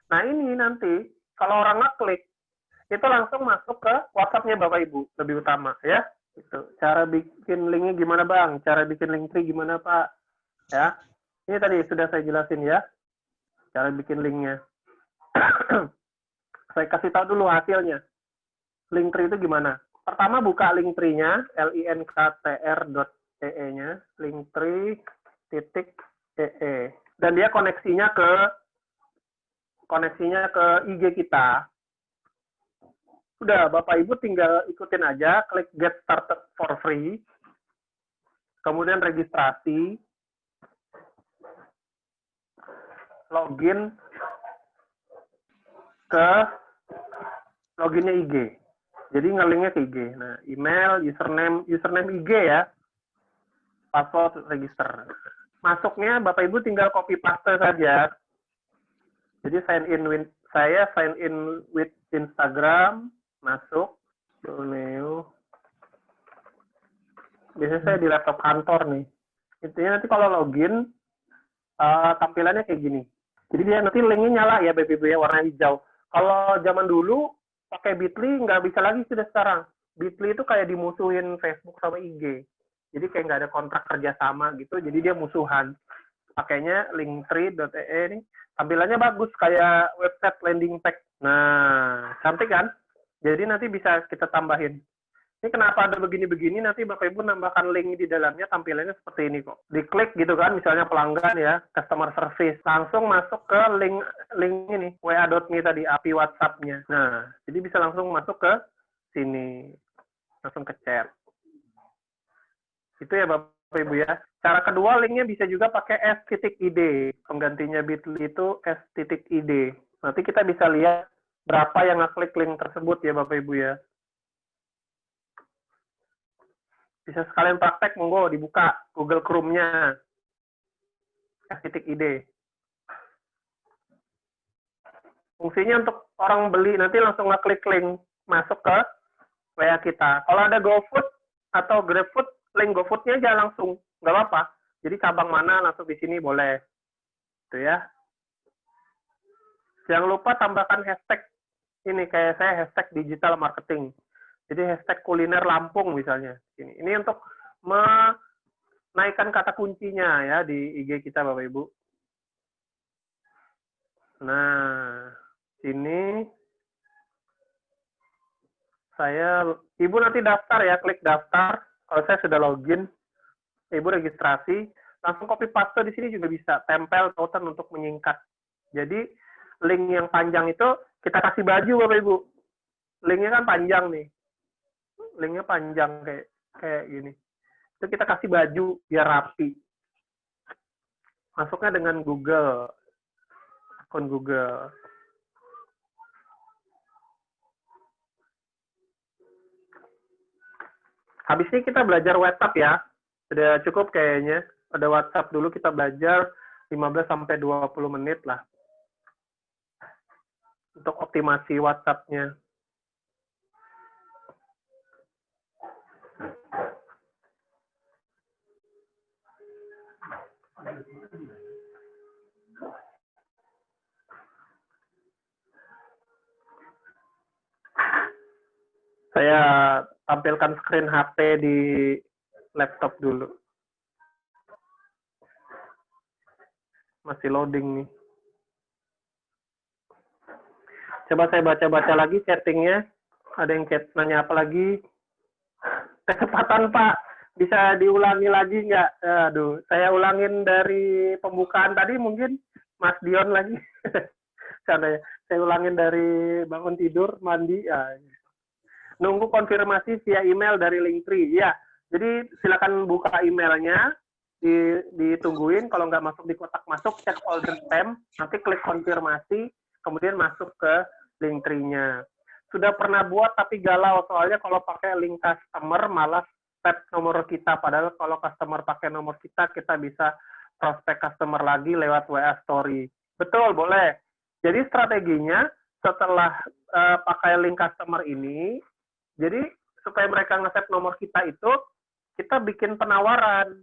Speaker 9: Nah ini nanti, kalau orang ngeklik, itu langsung masuk ke WhatsApp-nya Bapak Ibu, lebih utama ya. Gitu. Cara bikin linknya gimana Bang? Cara bikin Linktree gimana Pak? Ya, ini tadi sudah saya jelasin ya. Cara bikin linknya. Saya kasih tahu dulu hasilnya. Linktree itu gimana? Pertama buka Linktree-nya, linktr.ee-nya, linktree.ee. Dan dia koneksinya ke IG kita. Udah, Bapak Ibu tinggal ikutin aja, klik Get Started for Free, kemudian registrasi, login ke loginnya IG. Jadi ngelinknya ke IG. Nah, email, username IG ya, password, register. Masuknya Bapak Ibu tinggal copy paste saja. Jadi sign in with Instagram. Masuk, Borneo. Biasanya saya di laptop kantor nih. Intinya nanti kalau login, tampilannya kayak gini. Jadi dia nanti linknya nyala ya, Bapak Ibu ya, warna hijau. Kalau zaman dulu, pakai Bitly nggak bisa lagi sudah sekarang. Bitly itu kayak dimusuhin Facebook sama IG. Jadi kayak nggak ada kontrak kerjasama gitu, jadi dia musuhan. Pakainya linktree.ee nih. Tampilannya bagus, kayak website landing page. Nah, cantik kan? Jadi nanti bisa kita tambahin. Ini kenapa ada begini-begini, nanti Bapak Ibu nambahkan link di dalamnya, tampilannya seperti ini kok. Diklik gitu kan, misalnya pelanggan ya, customer service. Langsung masuk ke link ini, wa.me tadi, API WhatsApp-nya. Nah, jadi bisa langsung masuk ke sini. Langsung ke chat. Itu ya Bapak Ibu ya. Cara kedua, linknya bisa juga pakai s.id. Penggantinya Bitly itu s.id. Nanti kita bisa lihat berapa yang ngeklik link tersebut ya Bapak Ibu ya. Bisa sekalian praktek, monggo dibuka Google Chrome-nya. s.id. Fungsinya untuk orang beli, nanti langsung ngeklik link masuk ke WA kita. Kalau ada GoFood atau GrabFood, link GoFood-nya aja langsung, nggak apa-apa. Jadi cabang mana langsung di sini boleh. Itu ya. Jangan lupa tambahkan hashtag. Ini kayak saya hashtag digital marketing. Jadi hashtag kuliner Lampung misalnya. Ini untuk menaikkan kata kuncinya ya di IG kita Bapak Ibu. Nah, ini Ibu nanti daftar ya, klik daftar. Kalau saya sudah login, Ibu registrasi, langsung copy paste di sini juga bisa. Tempel tautan untuk menyingkat. Jadi link yang panjang itu kita kasih baju Bapak Ibu. Linknya kan panjang nih. linknya panjang kayak gini. Itu kita kasih baju biar rapi. Masuknya dengan Google, akun Google. Habis ini kita belajar WhatsApp ya. Sudah cukup kayaknya. Ada WhatsApp dulu kita belajar 15-20 menit lah. Untuk optimasi WhatsApp-nya. Saya tampilkan screen HP di laptop dulu. Masih loading nih. Coba saya baca-baca lagi chattingnya. Ada yang chat nanya apa lagi? Kecepatan Pak, bisa diulangi lagi nggak? Aduh, saya ulangin dari pembukaan tadi mungkin Mas Dion lagi. Karena saya ulangin dari bangun tidur, mandi. Nunggu konfirmasi via email dari Linktree. Ya, jadi silakan buka emailnya, ditungguin. Kalau nggak masuk di kotak masuk, cek folder spam, nanti klik konfirmasi, kemudian masuk ke Linktree-nya. Sudah pernah buat tapi galau, soalnya kalau pakai link customer malah tap nomor kita, padahal kalau customer pakai nomor kita bisa prospek customer lagi lewat WA Story. Betul, boleh. Jadi strateginya setelah pakai link customer ini, jadi supaya mereka nge-save nomor kita itu, kita bikin penawaran.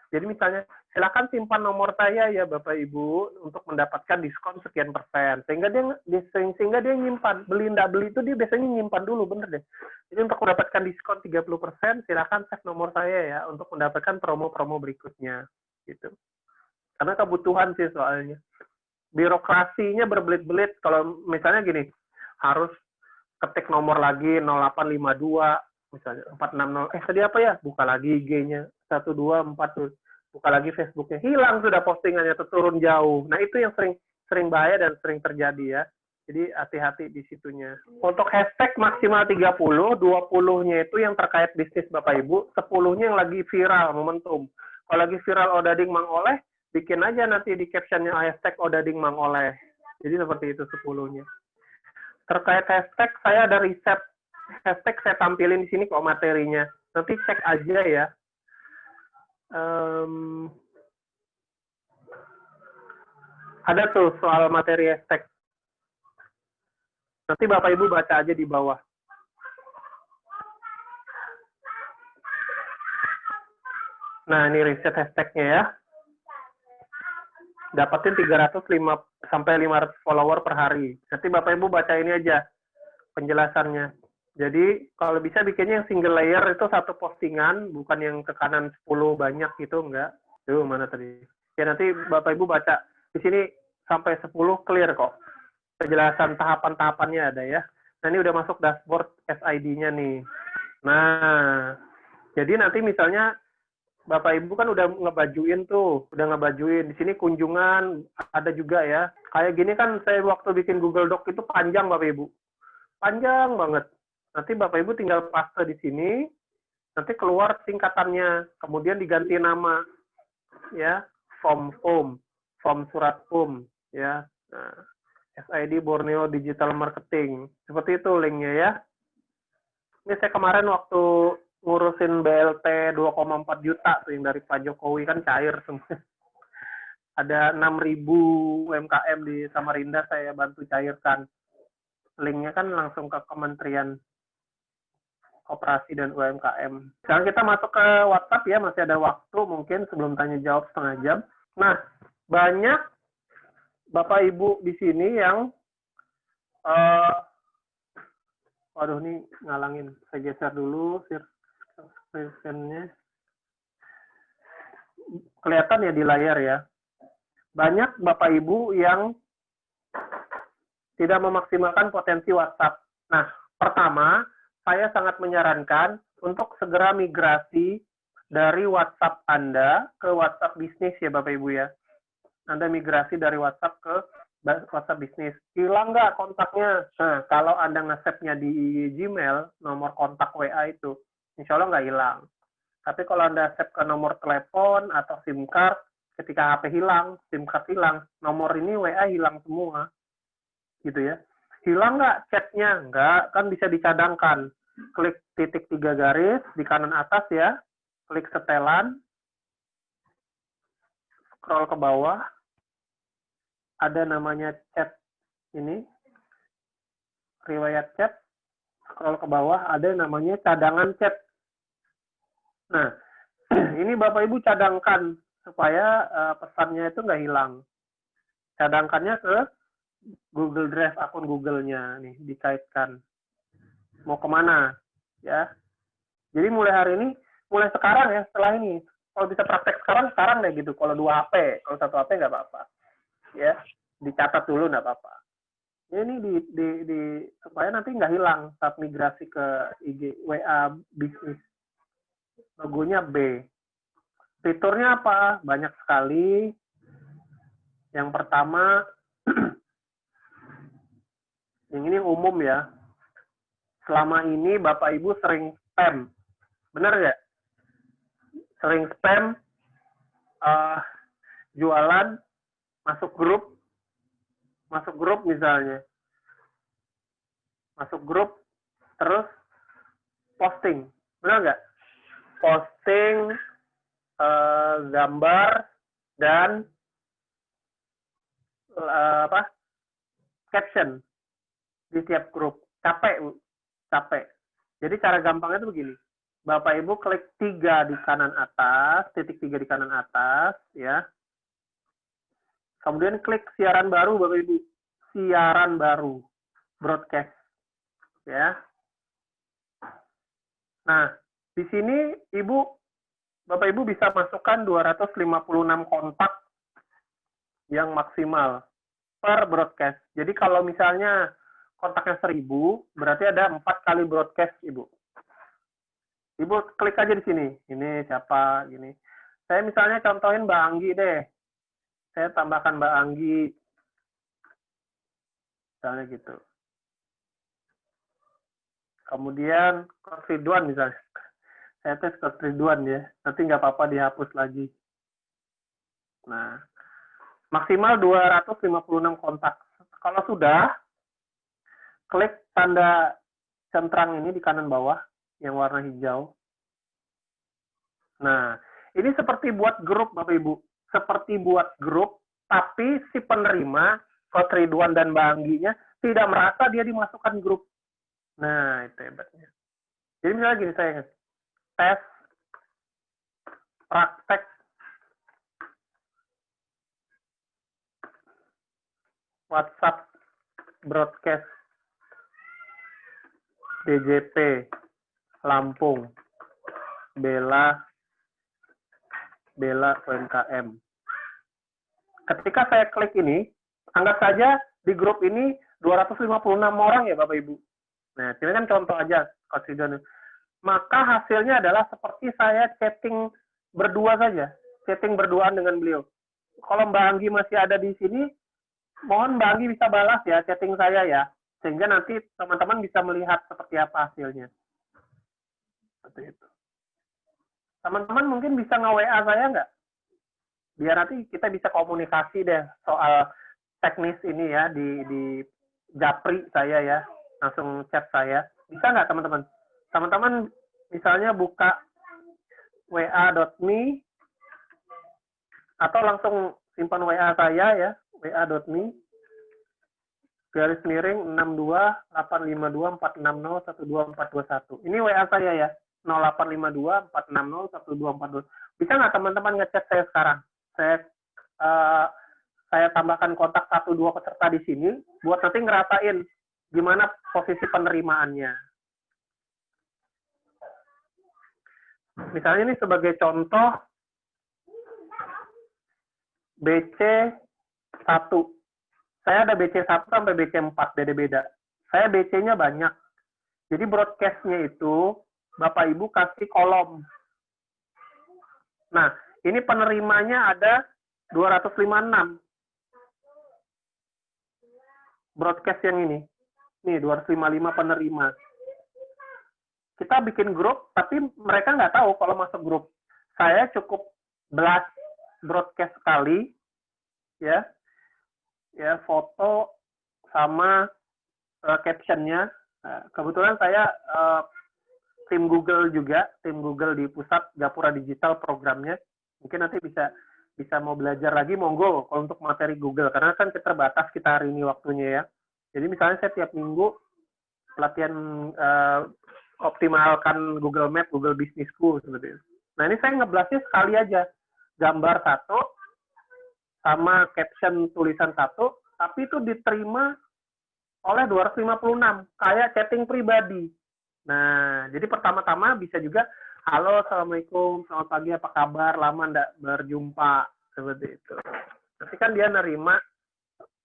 Speaker 9: Jadi misalnya, silakan simpan nomor saya ya Bapak Ibu untuk mendapatkan diskon sekian persen. Sehingga dia nyimpan. Beli nggak beli itu dia biasanya nyimpan dulu, bener deh. Jadi untuk mendapatkan diskon 30%, silakan save nomor saya ya untuk mendapatkan promo-promo berikutnya. Gitu. Karena kebutuhan sih soalnya. Birokrasinya berbelit-belit. Kalau misalnya gini, harus ketik nomor lagi 0852, misalnya 460, tadi apa ya? Buka lagi IG-nya, 124, buka lagi Facebook-nya, hilang sudah postingannya, turun jauh. Nah, itu yang sering bahaya dan sering terjadi ya. Jadi hati-hati di situnya. Untuk hashtag maksimal 30, 20-nya itu yang terkait bisnis Bapak Ibu, 10-nya yang lagi viral, momentum. Kalau lagi viral Odading Mang Oleh, bikin aja nanti di caption-nya hashtag Odading Mang Oleh. Jadi seperti itu 10-nya. Terkait hashtag, saya ada riset hashtag saya tampilin di sini kok materinya. Nanti cek aja ya. Ada tuh soal materi hashtag. Nanti Bapak Ibu baca aja di bawah. Nah, ini riset hashtagnya ya. Dapatin 305 sampai 500 follower per hari. Nanti Bapak Ibu baca ini aja penjelasannya. Jadi kalau bisa bikinnya yang single layer itu satu postingan, bukan yang ke kanan 10 banyak gitu, enggak. Tuh mana tadi? Ya nanti Bapak Ibu baca di sini sampai 10 clear kok. Penjelasan tahapan-tahapannya ada ya. Nah ini udah masuk dashboard SID-nya nih. Nah, jadi nanti misalnya Bapak Ibu kan udah ngebajuin tuh, Di sini kunjungan ada juga ya. Kayak gini kan saya waktu bikin Google Doc itu panjang Bapak Ibu. Panjang banget. Nanti Bapak Ibu tinggal paste di sini, nanti keluar singkatannya, kemudian diganti nama, ya, form surat form, ya. Nah, SID Borneo Digital Marketing. Seperti itu linknya ya. Ini saya kemarin waktu ngurusin BLT 2,4 juta tuh yang dari Pak Jokowi kan cair semua. Ada 6.000 UMKM di Samarinda saya bantu cairkan. Linknya kan langsung ke Kementerian Koperasi dan UMKM. Sekarang kita masuk ke WhatsApp ya, masih ada waktu mungkin sebelum tanya jawab setengah jam. Nah, banyak Bapak Ibu di sini yang waduh ini ngalangin. Saya geser dulu screen-nya. Kelihatan ya di layar ya. Banyak Bapak Ibu yang tidak memaksimalkan potensi WhatsApp. Nah, pertama, saya sangat menyarankan untuk segera migrasi dari WhatsApp Anda ke WhatsApp bisnis ya Bapak Ibu ya. Anda migrasi dari WhatsApp ke WhatsApp bisnis. Hilang nggak kontaknya? Nah, kalau Anda nge-save-nya di Gmail, nomor kontak WA itu, insya Allah nggak hilang. Tapi kalau Anda save ke nomor telepon atau SIM card, ketika HP hilang, SIM card hilang, nomor ini WA hilang semua. Gitu ya. Hilang nggak chatnya? Nggak, kan bisa dicadangkan. Klik titik 3 garis di kanan atas ya, klik setelan, scroll ke bawah, ada namanya chat ini, riwayat chat, scroll ke bawah, ada namanya cadangan chat. Nah, ini Bapak Ibu cadangkan supaya pesannya itu nggak hilang. Cadangkannya ke Google Drive, akun Google-nya nih, dikaitkan. Mau kemana? Ya. Jadi mulai hari ini, mulai sekarang ya, setelah ini, kalau bisa praktek sekarang deh gitu. Kalau 2 HP, kalau 1 HP nggak apa-apa. Ya, dicatat dulu nggak apa-apa. Ini supaya nanti nggak hilang saat migrasi ke IG WA bisnis. Logonya B. Fiturnya apa? Banyak sekali. Yang pertama, yang ini umum ya. Selama ini Bapak Ibu sering spam. Benar nggak? Sering spam, jualan, masuk grup misalnya. Masuk grup, terus posting. Benar nggak? Posting gambar dan caption di tiap grup. Capek. Jadi cara gampangnya itu begini. Bapak Ibu klik 3 di kanan atas, titik 3 di kanan atas, ya. Kemudian klik siaran baru, Bapak Ibu. Siaran baru. Broadcast. Ya. Nah, di sini Bapak Ibu bisa masukkan 256 kontak yang maksimal per broadcast. Jadi kalau misalnya kontaknya 1000, berarti ada 4 kali broadcast, Ibu. Ibu klik aja di sini. Ini siapa, gini. Saya misalnya contohin Mbak Anggi deh. Saya tambahkan Mbak Anggi. Misalnya gitu. Kemudian Coach Ridwan misalnya. Saya tes Coach Ridwan ya. Nanti nggak apa-apa dihapus lagi. Nah, maksimal 256 kontak. Kalau sudah, klik tanda centang ini di kanan bawah, yang warna hijau. Nah, ini seperti buat grup, Bapak Ibu. Seperti buat grup, tapi si penerima, Coach Ridwan dan Mbak Angginya, tidak merasa dia dimasukkan grup. Nah, itu hebatnya. Jadi misalnya gini, saya tes praktek WhatsApp broadcast DJP Lampung Bella UMKM. Ketika saya klik ini, anggap saja di grup ini 256 orang ya Bapak Ibu. Nah, ini kan contoh aja, Coach Ridwan. Maka hasilnya adalah seperti saya chatting berdua saja, chatting berduaan dengan beliau. Kalau Mbak Anggi masih ada di sini, mohon Mbak Anggi bisa balas ya chatting saya ya, sehingga nanti teman-teman bisa melihat seperti apa hasilnya. Seperti itu. Teman-teman mungkin bisa nge-WA saya nggak? Biar nanti kita bisa komunikasi deh soal teknis ini ya, di japri saya ya, langsung chat saya. Bisa nggak teman-teman? Teman-teman misalnya buka wa.me atau langsung simpan WA saya ya, wa.me _6285246016012421. Ini WA saya ya, 085246012422. Bisa nggak teman-teman ngechat saya sekarang? Saya tambahkan kontak 1-2 peserta di sini buat nanti ngerasain gimana posisi penerimaannya. Misalnya ini sebagai contoh BC1. Saya ada BC1 sampai BC4, beda-beda. Saya BC-nya banyak. Jadi broadcast-nya itu Bapak Ibu kasih kolom. Nah, ini penerimanya ada 256. broadcast yang ini. Nih, 255 penerima. Kita bikin grup, tapi mereka nggak tahu kalau masuk grup. Saya cukup blast broadcast sekali, ya foto sama captionnya. Nah, kebetulan saya tim Google juga, tim Google di pusat Gapura Digital programnya. Mungkin nanti bisa mau belajar lagi, monggo kalau untuk materi Google, karena kan terbatas kita hari ini waktunya ya. Jadi misalnya saya tiap minggu pelatihan optimalkan Google Map, Google Businessku seperti itu. Nah ini saya ngeblastnya sekali aja, gambar satu sama caption tulisan satu, tapi itu diterima oleh 256, kayak chatting pribadi. Nah, jadi pertama-tama bisa juga, halo, assalamualaikum, selamat pagi, apa kabar, lama nggak berjumpa, seperti itu. Nanti kan dia nerima,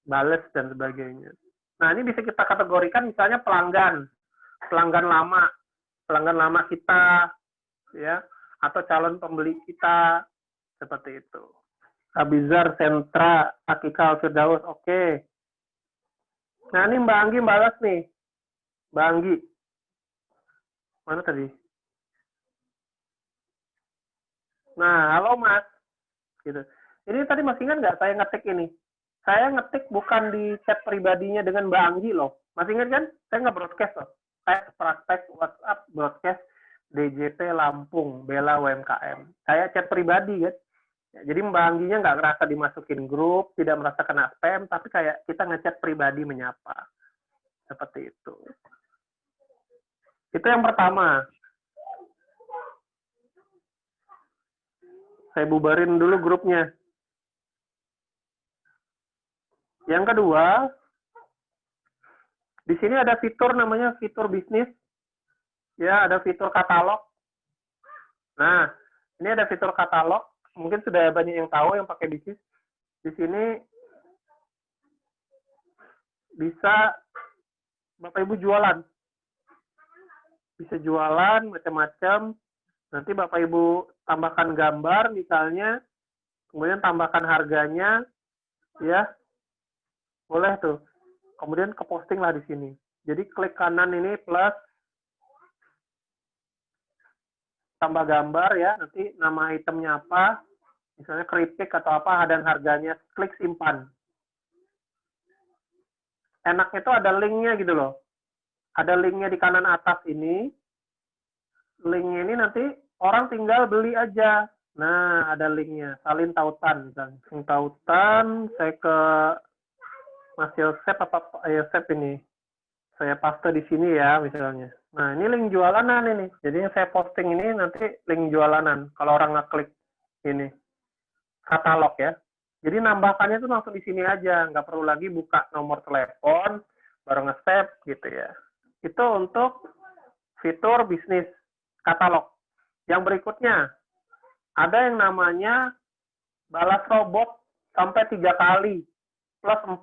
Speaker 9: bales dan sebagainya. Nah, ini bisa kita kategorikan misalnya pelanggan lama kita, ya, atau calon pembeli kita, seperti itu. Abizar, Sentra, Akikal, Firdaus, oke. Nah, ini Mbak Anggi balas nih. Mbak Anggi. Mana tadi? Nah, halo Mas. Gitu. Ini tadi masih ingat nggak saya ngetik ini? Saya ngetik bukan di chat pribadinya dengan Mbak Anggi loh. Masih ingat kan? Saya nggak broadcast loh. Saya praktek WhatsApp broadcast DJP Lampung, Bella UMKM. Saya chat pribadi kan. Ya, jadi Mbak Angginya nggak ngerasa dimasukin grup, tidak merasa kena spam, tapi kayak kita ngechat pribadi menyapa. Seperti itu. Itu yang pertama. Saya bubarin dulu grupnya. Yang kedua, di sini ada fitur namanya fitur bisnis. Ya, ada fitur katalog. Nah, ini ada fitur katalog. Mungkin sudah banyak yang tahu yang pakai bisnis. Di sini bisa Bapak Ibu jualan. Bisa jualan macam-macam. Nanti Bapak Ibu tambahkan gambar misalnya, kemudian tambahkan harganya, ya. Boleh tuh. Kemudian ke posting lah di sini. Jadi klik kanan ini plus tambah gambar ya, nanti nama itemnya apa, misalnya keripik atau apa, dan harganya, klik simpan. Enaknya itu ada linknya gitu loh. Ada linknya di kanan atas ini. Linknya ini nanti orang tinggal beli aja. Nah, ada linknya. Salin tautan misalnya. Tautan, saya ke Mas Yosep apa Yosep ini. Saya paste di sini ya misalnya. Nah, ini link jualanan ini. Jadi yang saya posting ini nanti link jualanan. Kalau orang ngeklik ini. Katalog ya. Jadi nambahkannya itu langsung di sini aja. Nggak perlu lagi buka nomor telepon, baru nge-save gitu ya. Itu untuk fitur bisnis katalog. Yang berikutnya, ada yang namanya balas robot sampai 3 kali. Plus 4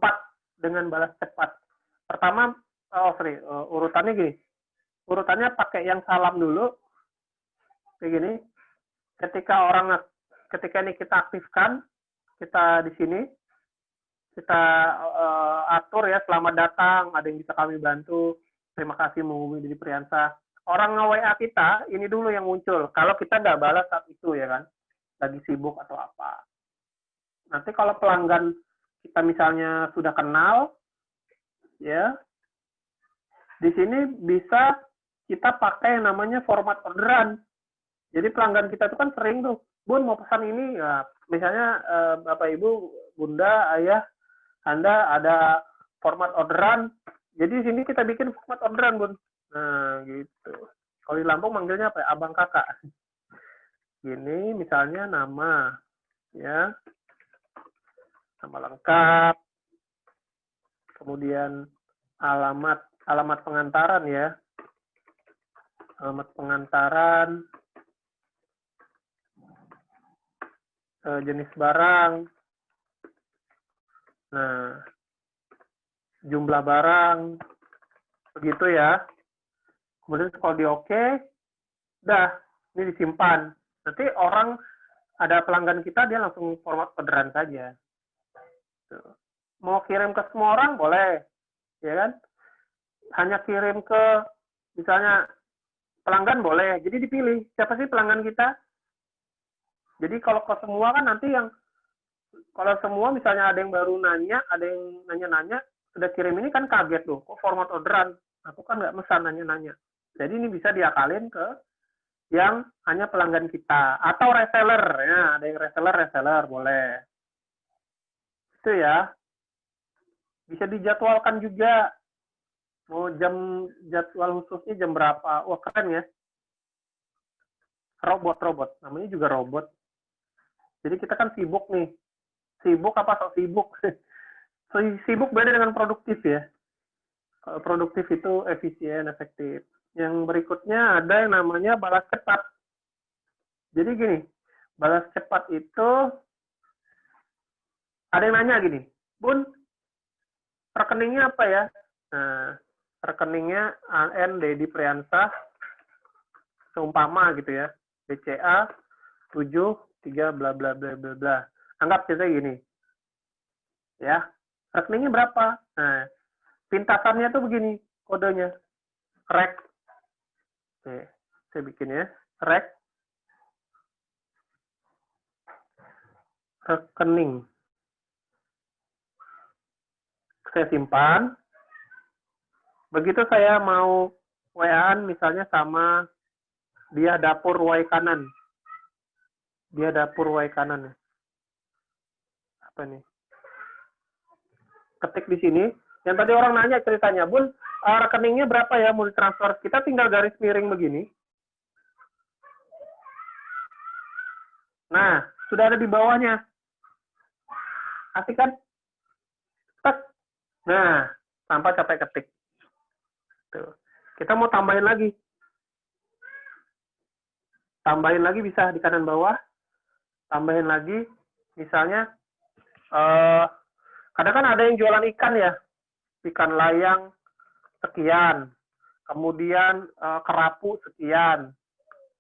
Speaker 9: dengan balas cepat. Pertama, urutannya gini. Urutannya pakai yang salam dulu. Kayak gini. Ketika ini kita aktifkan, kita di sini, kita atur ya, selamat datang, ada yang bisa kami bantu, terima kasih menghubungi Didi Priyansa. Orang nge-WA kita, ini dulu yang muncul. Kalau kita nggak balas saat itu ya kan, lagi sibuk atau apa. Nanti kalau pelanggan kita misalnya sudah kenal, ya, di sini bisa kita pakai yang namanya format orderan. Jadi pelanggan kita itu kan sering tuh, Bun mau pesan ini, ya, misalnya Bapak Ibu, Bunda, Ayah, Anda ada format orderan. Jadi di sini kita bikin format orderan, Bun. Nah, gitu. Kalau di Lampung manggilnya apa ya? Abang kakak. Gini, misalnya nama, ya, nama lengkap, kemudian alamat pengantaran ya. Alamat pengantaran, jenis barang, nah, jumlah barang, begitu ya. Kemudian kalau di oke, udah, ini disimpan. Nanti orang, ada pelanggan kita, dia langsung format orderan saja. Tuh. Mau kirim ke semua orang, boleh. ya kan? Hanya kirim ke misalnya pelanggan boleh, jadi dipilih siapa sih pelanggan kita. Jadi kalau ke semua kan nanti yang kalau semua misalnya ada yang baru nanya, ada yang nanya-nanya, sudah kirim ini kan kaget tuh, kok format orderan? Aku kan nggak mesan nanya-nanya. Jadi ini bisa diakalin ke yang hanya pelanggan kita atau reseller, ya ada yang reseller boleh. Itu ya. Bisa dijadwalkan juga. Mau jadwal khususnya jam berapa? Wah keren ya. Robot, namanya juga robot. Jadi kita kan sibuk nih. Sibuk apa sok sibuk? Sibuk beda dengan produktif ya. Kalau produktif itu efisien, efektif. Yang berikutnya ada yang namanya balas cepat. Jadi gini, balas cepat itu ada yang nanya gini, Bun, rekeningnya apa ya? Nah, rekeningnya AN Dedi Priyansah, seumpama gitu ya, BCA 73 bla bla bla bla bla. Anggap kita gini, ya, rekeningnya berapa? Nah, pintasannya tuh begini, kodenya, rek. Oke, saya bikin ya, rek, rekening. Saya simpan. Begitu saya mau WA-an misalnya sama dia dapur Y kanan. Dia dapur Y kanan. Apa nih? Ketik di sini. Yang tadi orang nanya ceritanya, Bun, rekeningnya berapa ya mau ditransfer? Kita tinggal garis miring begini. Nah, sudah ada di bawahnya. Asik kan? Tek. Nah, tanpa capek ketik. Tuh. Kita mau tambahin lagi. Tambahin lagi bisa di kanan bawah. Tambahin lagi, misalnya, kadang kan ada yang jualan ikan ya. Ikan layang sekian. Kemudian kerapu sekian.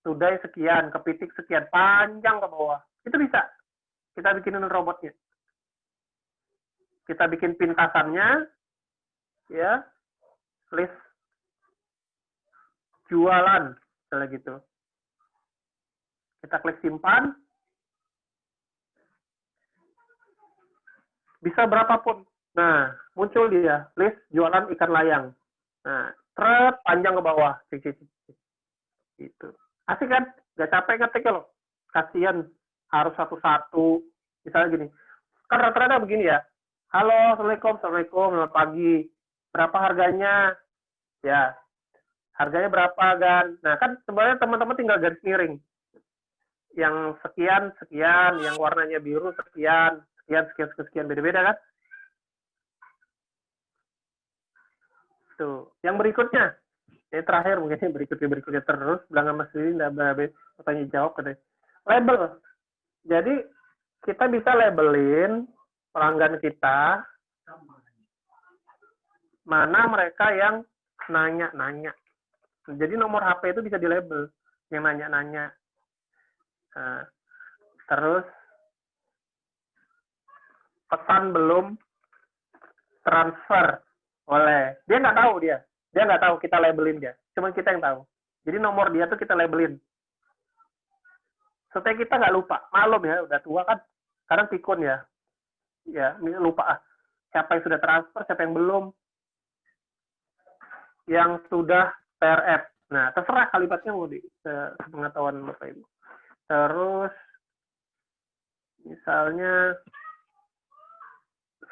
Speaker 9: Tudai sekian. Kepitik sekian. Panjang ke bawah. Itu bisa. Kita bikinin robotnya. Kita bikin pintasannya, ya, list jualan, misalnya gitu. Kita klik simpan, bisa berapapun. Nah, muncul dia, list jualan ikan layang. Nah, panjang ke bawah. Gitu. Asik kan? Gak capek ngetiknya loh. Kasian, harus satu-satu. Misalnya gini, kan rata-rata begini ya. Halo, Assalamualaikum, selamat pagi. Berapa harganya? Ya, harganya berapa, Gan? Nah, kan sebenarnya teman-teman tinggal garis miring. Yang sekian, yang warnanya biru, sekian, beda-beda kan? Tuh. Yang berikutnya, ini terakhir mungkin berikutnya terus, belakang Mas Didi, bertanya jawab katanya. Label. Jadi, kita bisa labelin pelanggan kita, mana mereka yang nanya-nanya. Jadi nomor HP itu bisa dilabel, yang nanya-nanya. Nah, terus pesan belum transfer oleh dia nggak tahu kita labelin dia, cuma kita yang tahu. Jadi nomor dia tuh kita labelin supaya kita nggak lupa. Malum ya, udah tua kan, kadang pikun ya lupa siapa yang sudah transfer, siapa yang belum, yang sudah TRF. Nah, terserah kalimatnya mau di pengetahuan Bapak Ibu. Terus misalnya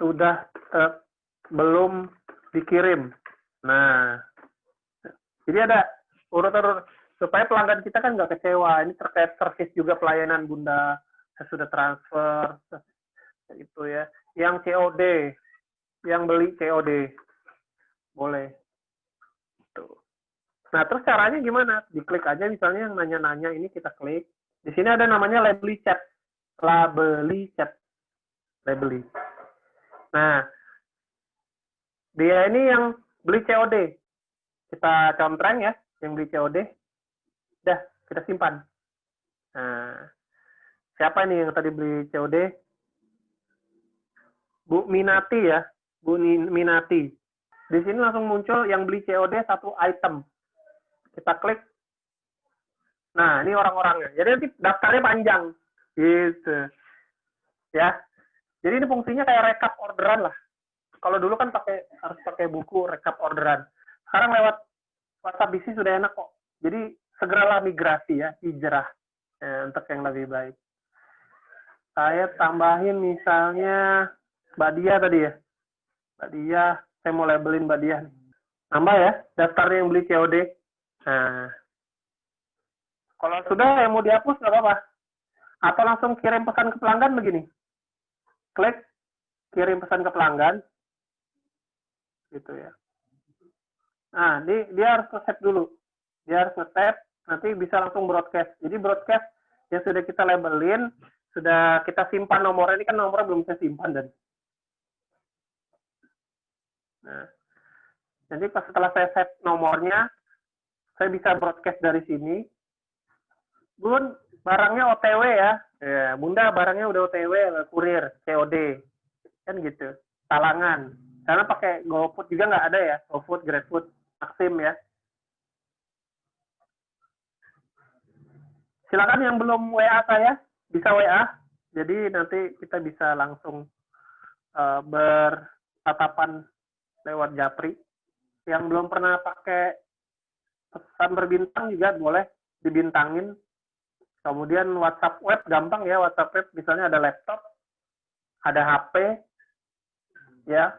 Speaker 9: sudah belum dikirim. Nah, jadi ada urut-urut supaya pelanggan kita kan nggak kecewa. Ini terkait servis juga pelayanan Bunda, saya sudah transfer, itu ya. Yang COD, yang beli COD, boleh. Tuh. Nah, terus caranya gimana? Diklik aja misalnya yang nanya-nanya ini kita klik. Di sini ada namanya labeli chat. Labeli. Nah, dia ini yang beli COD. Kita contreng ya, yang beli COD. Udah, kita simpan. Nah, siapa ini yang tadi beli COD? Bu Minati ya, Bu Minati. Di sini langsung muncul yang beli COD 1 item. Kita klik. Nah, ini orang-orangnya. Jadi nanti daftarnya panjang. Gitu. Ya. Jadi ini fungsinya kayak rekap orderan lah. Kalau dulu kan harus pakai buku rekap orderan. Sekarang lewat WhatsApp Bisnis sudah enak kok. Jadi segeralah migrasi ya, hijrah untuk yang lebih baik. Saya tambahin misalnya Mbak Dia tadi ya. Mbak Dia, saya mau labelin Mbak Dia. Nambah ya, daftarnya yang beli COD. Nah, kalau sudah yang mau dihapus nggak apa-apa. Atau langsung kirim pesan ke pelanggan begini. Klik, kirim pesan ke pelanggan. Gitu ya. Nah, dia harus nge-save dulu. Dia harus nge-save, nanti bisa langsung broadcast. Jadi broadcast yang sudah kita labelin, sudah kita simpan nomornya, ini kan nomornya belum saya simpan dan. Nah, jadi pas setelah saya save nomornya, saya bisa broadcast dari sini. Bun, barangnya OTW ya. Ya, Bunda barangnya udah OTW, kurir, COD. Kan gitu. Talangan. Karena pakai GoFood juga nggak ada ya. GoFood, GrabFood, Maxim ya. Silakan yang belum WA saya, bisa WA. Jadi nanti kita bisa langsung bertatapan lewat Japri. Yang belum pernah pakai pesan berbintang juga boleh dibintangin. Kemudian WhatsApp web gampang ya, WhatsApp web misalnya ada laptop, ada HP, ya.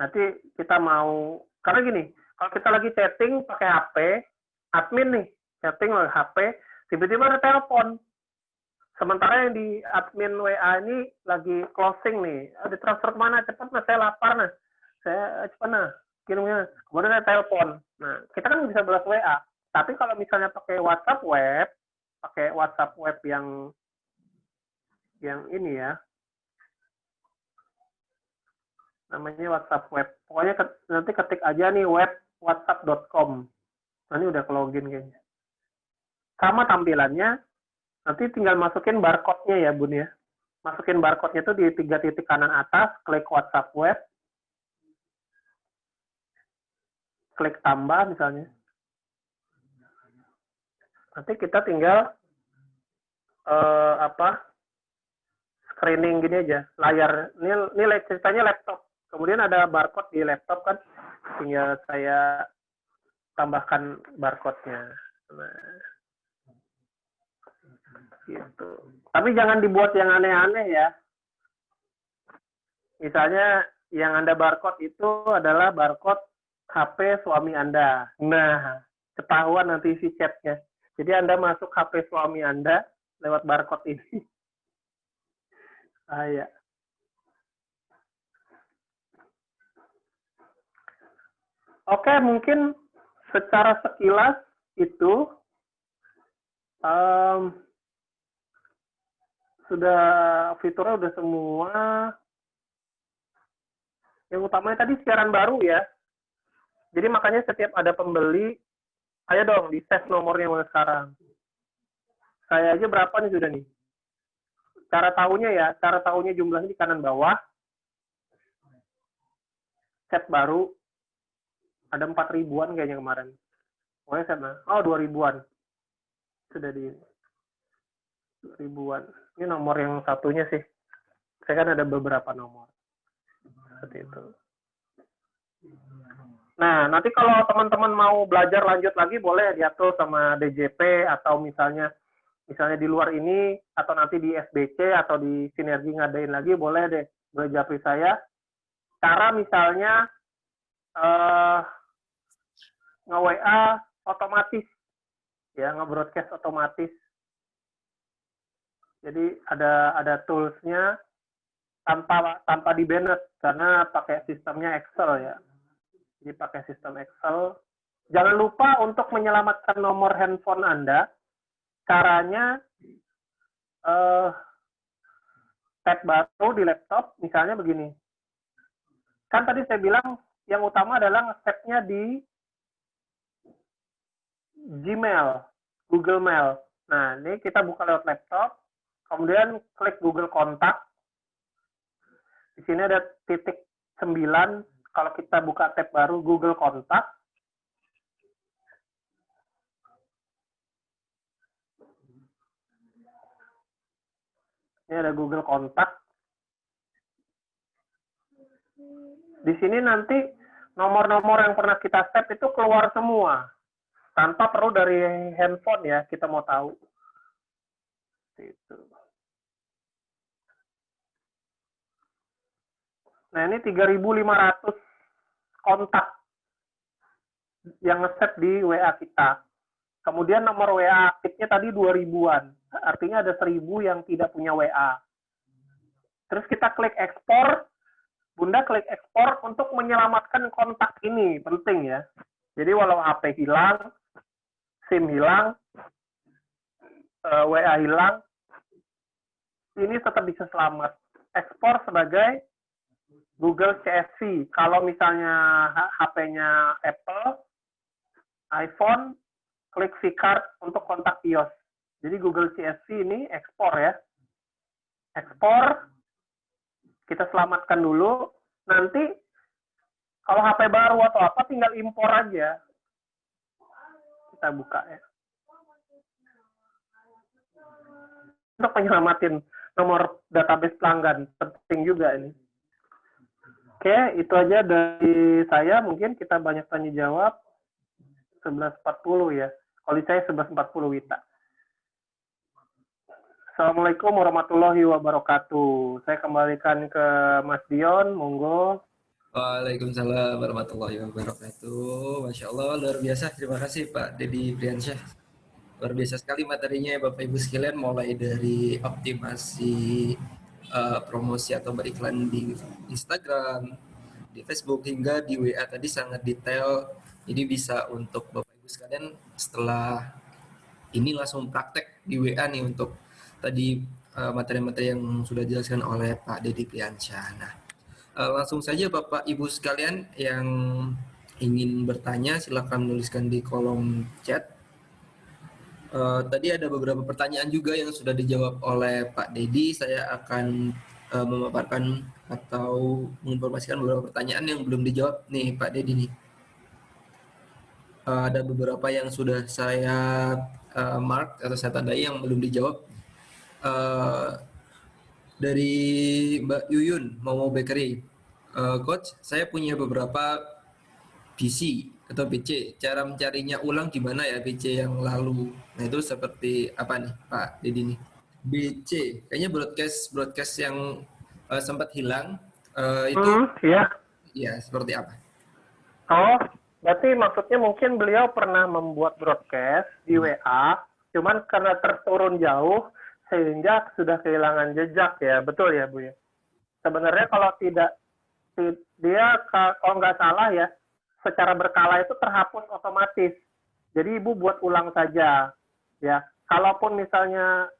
Speaker 9: Nanti kita mau, karena gini, kalau kita lagi chatting pakai HP, admin nih, chatting pakai HP, tiba-tiba ada telepon. Sementara yang di admin WA ini lagi closing nih, ada transfer kemana, cepat nah, saya lapar nah, saya cepat nah, kirimnya, kemudian ada telepon. Nah, kita kan bisa balas WA, tapi kalau misalnya pakai WhatsApp web yang ini ya, namanya WhatsApp web. Pokoknya nanti ketik aja nih web whatsapp.com. Nah, ini udah ke login kayaknya. Sama tampilannya, nanti tinggal masukin barcode-nya ya Bun ya. Masukin barcode-nya itu di 3 titik kanan atas, klik WhatsApp web, klik tambah misalnya. Nanti kita tinggal screening gini aja, layar. Ini ceritanya laptop. Kemudian ada barcode di laptop kan, tinggal saya tambahkan barcode-nya. Nah, gitu. Tapi jangan dibuat yang aneh-aneh ya. Misalnya yang Anda barcode itu adalah barcode HP suami Anda. Nah, ketahuan nanti isi chatnya. Jadi Anda masuk HP suami Anda lewat barcode ini. Ya. Oke, mungkin secara sekilas itu sudah fiturnya udah semua. Yang utamanya tadi siaran baru ya. Jadi makanya setiap ada pembeli, ayo dong di save nomornya mulai sekarang. Saya aja berapa nih sudah nih? Cara tahunya jumlahnya di kanan bawah. Set baru. Ada 4.000-an kayaknya kemarin. Pokoknya set nah. Oh, 2.000-an. Sudah di 2.000-an. Ini nomor yang satunya sih. Saya kan ada beberapa nomor. Seperti itu. Nah, nanti kalau teman-teman mau belajar lanjut lagi, boleh diatur sama DJP atau misalnya di luar ini, atau nanti di SBC atau di Sinergi ngadain lagi, boleh deh. Boleh japri saya. Cara misalnya nge-WA otomatis, ya, nge-broadcast otomatis. Jadi ada tools-nya tanpa di-banned, karena pakai sistemnya Excel ya. Jadi pakai sistem Excel. Jangan lupa untuk menyelamatkan nomor handphone Anda. Caranya tab baru di laptop, misalnya begini. Kan tadi saya bilang yang utama adalah nge-save-nya di Gmail, Google Mail. Nah, ini kita buka lewat laptop, kemudian klik Google Kontak. Di sini ada titik 9, Kalau kita buka tab baru Google Kontak, ini ada Google Kontak. Di sini nanti nomor-nomor yang pernah kita save itu keluar semua. Tanpa perlu dari handphone ya, kita mau tahu. Itu. Nah, ini 3.500 kontak yang nge-save di WA kita. Kemudian nomor WA aktifnya tadi 2.000-an. Artinya ada 1.000 yang tidak punya WA. Terus kita klik ekspor. Bunda klik ekspor untuk menyelamatkan kontak ini. Penting ya. Jadi walau HP hilang, SIM hilang, WA hilang, ini tetap bisa selamat. Ekspor sebagai Google CSV. Kalau misalnya HP-nya Apple, iPhone, klik vCard untuk kontak iOS. Jadi Google CSV ini ekspor ya. Ekspor, kita selamatkan dulu. Nanti kalau HP baru atau apa tinggal impor aja. Kita buka ya. Untuk menyelamatin nomor database pelanggan, penting juga ini. Oke, itu aja dari saya. Mungkin kita banyak tanya jawab. 11.40 ya. Kalau saya 11.40 Wita. Assalamualaikum warahmatullahi wabarakatuh. Saya kembalikan ke Mas Dion, monggo.
Speaker 3: Waalaikumsalam warahmatullahi wabarakatuh. Masya Allah, luar biasa. Terima kasih Pak Dedi Priansyah. Luar biasa sekali materinya Bapak Ibu sekalian, mulai dari optimasi promosi atau beriklan di Instagram, di Facebook, hingga di WA tadi sangat detail. Jadi bisa untuk Bapak Ibu sekalian setelah ini langsung praktek di WA nih untuk tadi materi-materi yang sudah dijelaskan oleh Pak Dedi Priansyah. Nah, langsung saja Bapak Ibu sekalian yang ingin bertanya silakan menuliskan di kolom chat. Tadi ada beberapa pertanyaan juga yang sudah dijawab oleh Pak Dedi. Saya akan memaparkan atau menginformasikan beberapa pertanyaan yang belum dijawab nih Pak Dedi nih. Ada beberapa yang sudah saya mark atau saya tandai yang belum dijawab. Dari Mbak Yuyun Momo Bakery. Coach, saya punya beberapa PC atau PC. Cara mencarinya ulang gimana ya PC yang lalu? Nah itu seperti apa nih Pak Dedi nih? BC, kayaknya broadcast yang sempat hilang itu. Ya seperti apa?
Speaker 9: Oh, berarti maksudnya mungkin beliau pernah membuat broadcast di WA, cuman karena terturun jauh sehingga sudah kehilangan jejak ya, betul ya Bu ya. Sebenarnya kalau tidak dia kalau nggak salah ya, secara berkala itu terhapus otomatis. Jadi Ibu buat ulang saja, ya. Kalaupun misalnya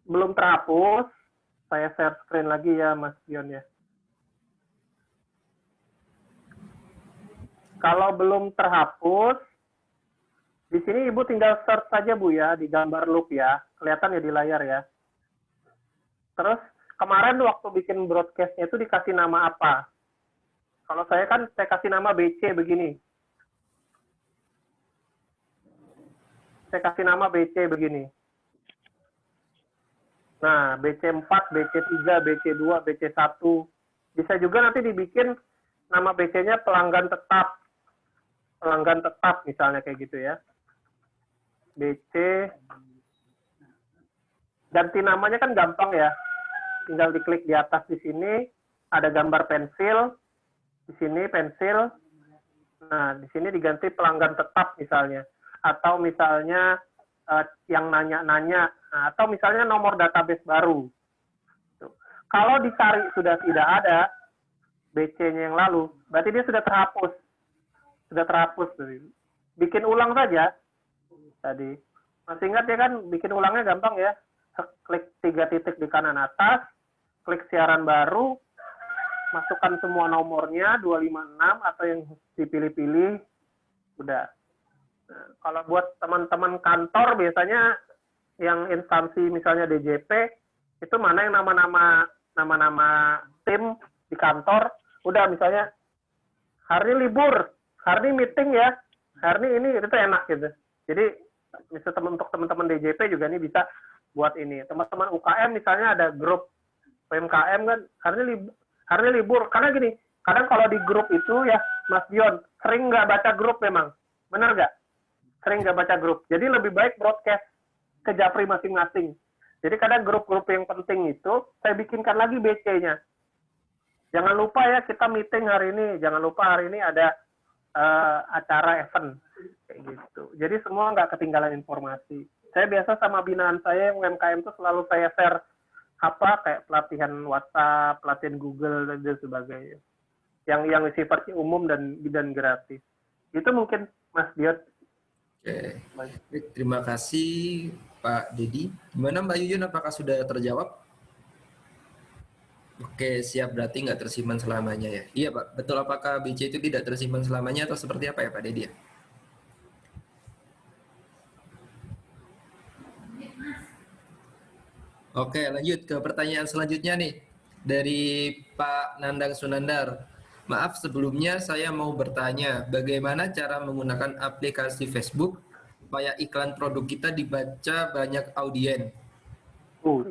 Speaker 9: belum terhapus, saya share screen lagi ya, Mas Dion ya. Kalau belum terhapus, di sini Ibu tinggal search saja Bu ya, di gambar loop ya, kelihatan ya di layar ya. Terus kemarin waktu bikin broadcast-nya itu dikasih nama apa? Kalau saya kan saya kasih nama BC begini. Saya kasih nama BC begini. Nah, BC4, BC3, BC2, BC1. Bisa juga nanti dibikin nama BC-nya pelanggan tetap. Pelanggan tetap misalnya kayak gitu ya. BC. Ganti namanya kan gampang ya. Tinggal diklik di atas di sini. Ada gambar pensil. Di sini pensil. Nah, di sini diganti pelanggan tetap misalnya. Atau misalnya yang nanya-nanya. Nah, atau misalnya nomor database baru. Tuh. Kalau dicari sudah tidak ada BC-nya yang lalu, berarti dia sudah terhapus. Sudah terhapus. Bikin ulang saja. Tadi. Masih ingat ya kan, bikin ulangnya gampang ya. Klik 3 titik di kanan atas, klik siaran baru, masukkan semua nomornya, 256 atau yang dipilih-pilih, udah. Nah, kalau buat teman-teman kantor biasanya yang instansi misalnya DJP, itu mana yang nama-nama tim di kantor, udah misalnya hari ini libur, hari ini meeting ya, hari ini itu enak gitu. Jadi bisa untuk teman-teman DJP juga nih bisa buat ini. Teman-teman UKM misalnya ada grup PMKM kan, hari ini libur. Karena gini, kadang kalau di grup itu ya Mas Dion, sering nggak baca grup memang. Benar nggak? Sering nggak baca grup. Jadi lebih baik broadcast ke Japri masing-masing. Jadi kadang grup-grup yang penting itu, saya bikinkan lagi BC-nya. Jangan lupa ya, kita meeting hari ini. Jangan lupa hari ini ada acara event. Kayak gitu. Jadi semua nggak ketinggalan informasi. Saya biasa sama binaan saya yang UMKM itu selalu saya share kayak pelatihan WhatsApp, pelatihan Google, dan sebagainya. Yang sifatnya umum dan gratis. Itu mungkin Mas Dion.
Speaker 3: Oke. Baik, terima kasih Pak Dedi. Gimana Mbak Yuyun, apakah sudah terjawab? Oke, siap, berarti nggak tersimpan selamanya ya. Iya Pak, betul, apakah BC itu tidak tersimpan selamanya atau seperti apa ya Pak Dedi? Oke, lanjut ke pertanyaan selanjutnya nih. Dari Pak Nandang Sunandar. Maaf sebelumnya saya mau bertanya, bagaimana cara menggunakan aplikasi Facebook supaya iklan produk kita dibaca banyak audien?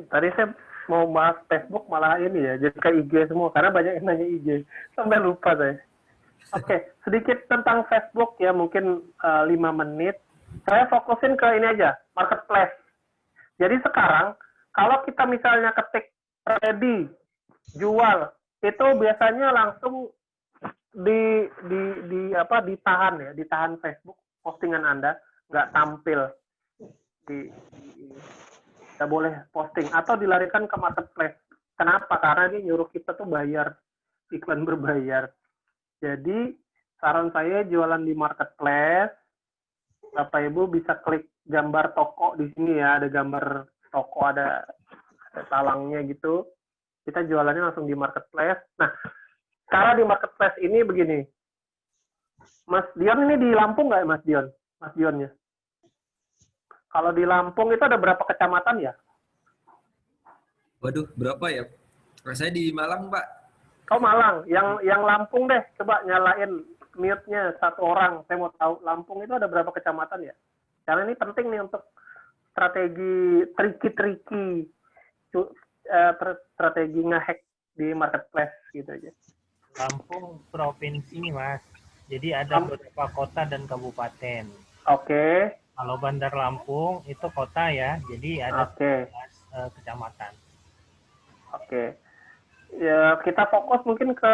Speaker 9: Tadi saya mau bahas Facebook malah ini ya, jadi ke IG semua, karena banyak yang nanya IG. Sampai lupa saya. Oke, sedikit tentang Facebook ya, mungkin 5 menit. Saya fokusin ke ini aja, marketplace. Jadi sekarang, kalau kita misalnya ketik ready, jual, itu biasanya langsung ditahan ya, ditahan Facebook postingan Anda, nggak tampil nggak boleh posting atau dilarikan ke marketplace. Kenapa? Karena dia nyuruh kita tuh bayar, iklan berbayar. Jadi saran saya jualan di marketplace, Bapak Ibu bisa klik gambar toko di sini ya, ada gambar toko, ada talangnya gitu. Kita jualannya langsung di marketplace. Nah, cara di marketplace ini begini. Mas Dion ini di Lampung nggak Mas Dion? Mas Dionnya. Kalau di Lampung itu ada berapa kecamatan ya?
Speaker 3: Waduh, berapa ya? Saya di Malang, Pak.
Speaker 9: Oh, Malang. Yang Lampung deh, coba nyalain mute-nya satu orang. Saya mau tahu Lampung itu ada berapa kecamatan ya? Karena ini penting nih untuk strategi tricky strategi nge-hack di marketplace gitu aja.
Speaker 11: Lampung provinsi Mas. Jadi ada beberapa kota dan kabupaten.
Speaker 9: Oke.
Speaker 11: Kalau Bandar Lampung itu kota ya, jadi ada 11 kecamatan.
Speaker 9: Oke. Ya, kita fokus mungkin ke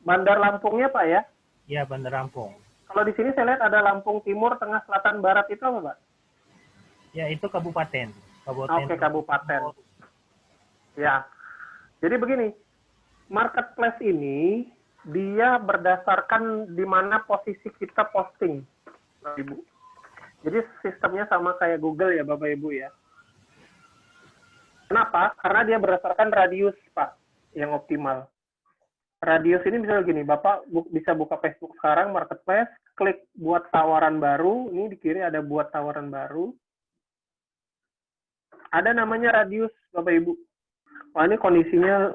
Speaker 9: Bandar Lampungnya Pak ya?
Speaker 11: Iya, Bandar Lampung.
Speaker 9: Kalau di sini saya lihat ada Lampung Timur, Tengah, Selatan, Barat, itu apa Pak?
Speaker 11: Ya, itu kabupaten.
Speaker 9: Oke, kabupaten. Ya. Jadi begini, marketplace ini dia berdasarkan di mana posisi kita posting, Bapak Ibu. Jadi sistemnya sama kayak Google ya Bapak Ibu ya. Kenapa? Karena dia berdasarkan radius Pak yang optimal. Radius ini bisa gini, Bapak bisa buka Facebook sekarang, marketplace, klik buat tawaran baru, ini di kiri ada buat tawaran baru. Ada namanya radius Bapak Ibu. Wah, ini kondisinya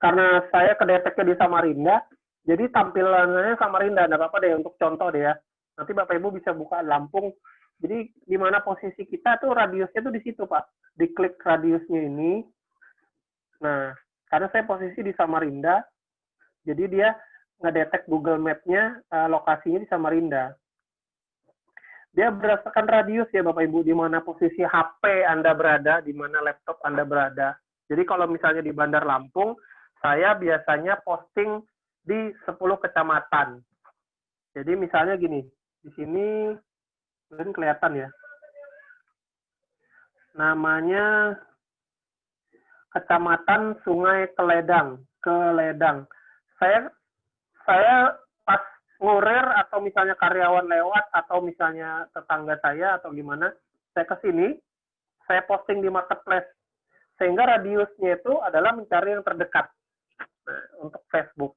Speaker 9: karena saya kedeteknya di Samarinda, jadi tampilannya Samarinda, nggak apa-apa deh untuk contoh deh ya. Nanti Bapak Ibu bisa buka Lampung. Jadi di mana posisi kita tuh radiusnya tuh di situ Pak. Diklik radiusnya ini. Nah, karena saya posisi di Samarinda, jadi dia ngedetek Google Map-nya lokasinya di Samarinda. Dia berdasarkan radius ya Bapak Ibu, di mana posisi HP Anda berada, di mana laptop Anda berada. Jadi kalau misalnya di Bandar Lampung, saya biasanya posting di 10 kecamatan. Jadi misalnya gini, di sini mungkin kelihatan ya. Namanya Kecamatan Sungai Keledang. Saya pas ngurir atau misalnya karyawan lewat atau misalnya tetangga saya atau gimana, saya ke sini, saya posting di marketplace. Sehingga radiusnya itu adalah mencari yang terdekat. Nah, untuk Facebook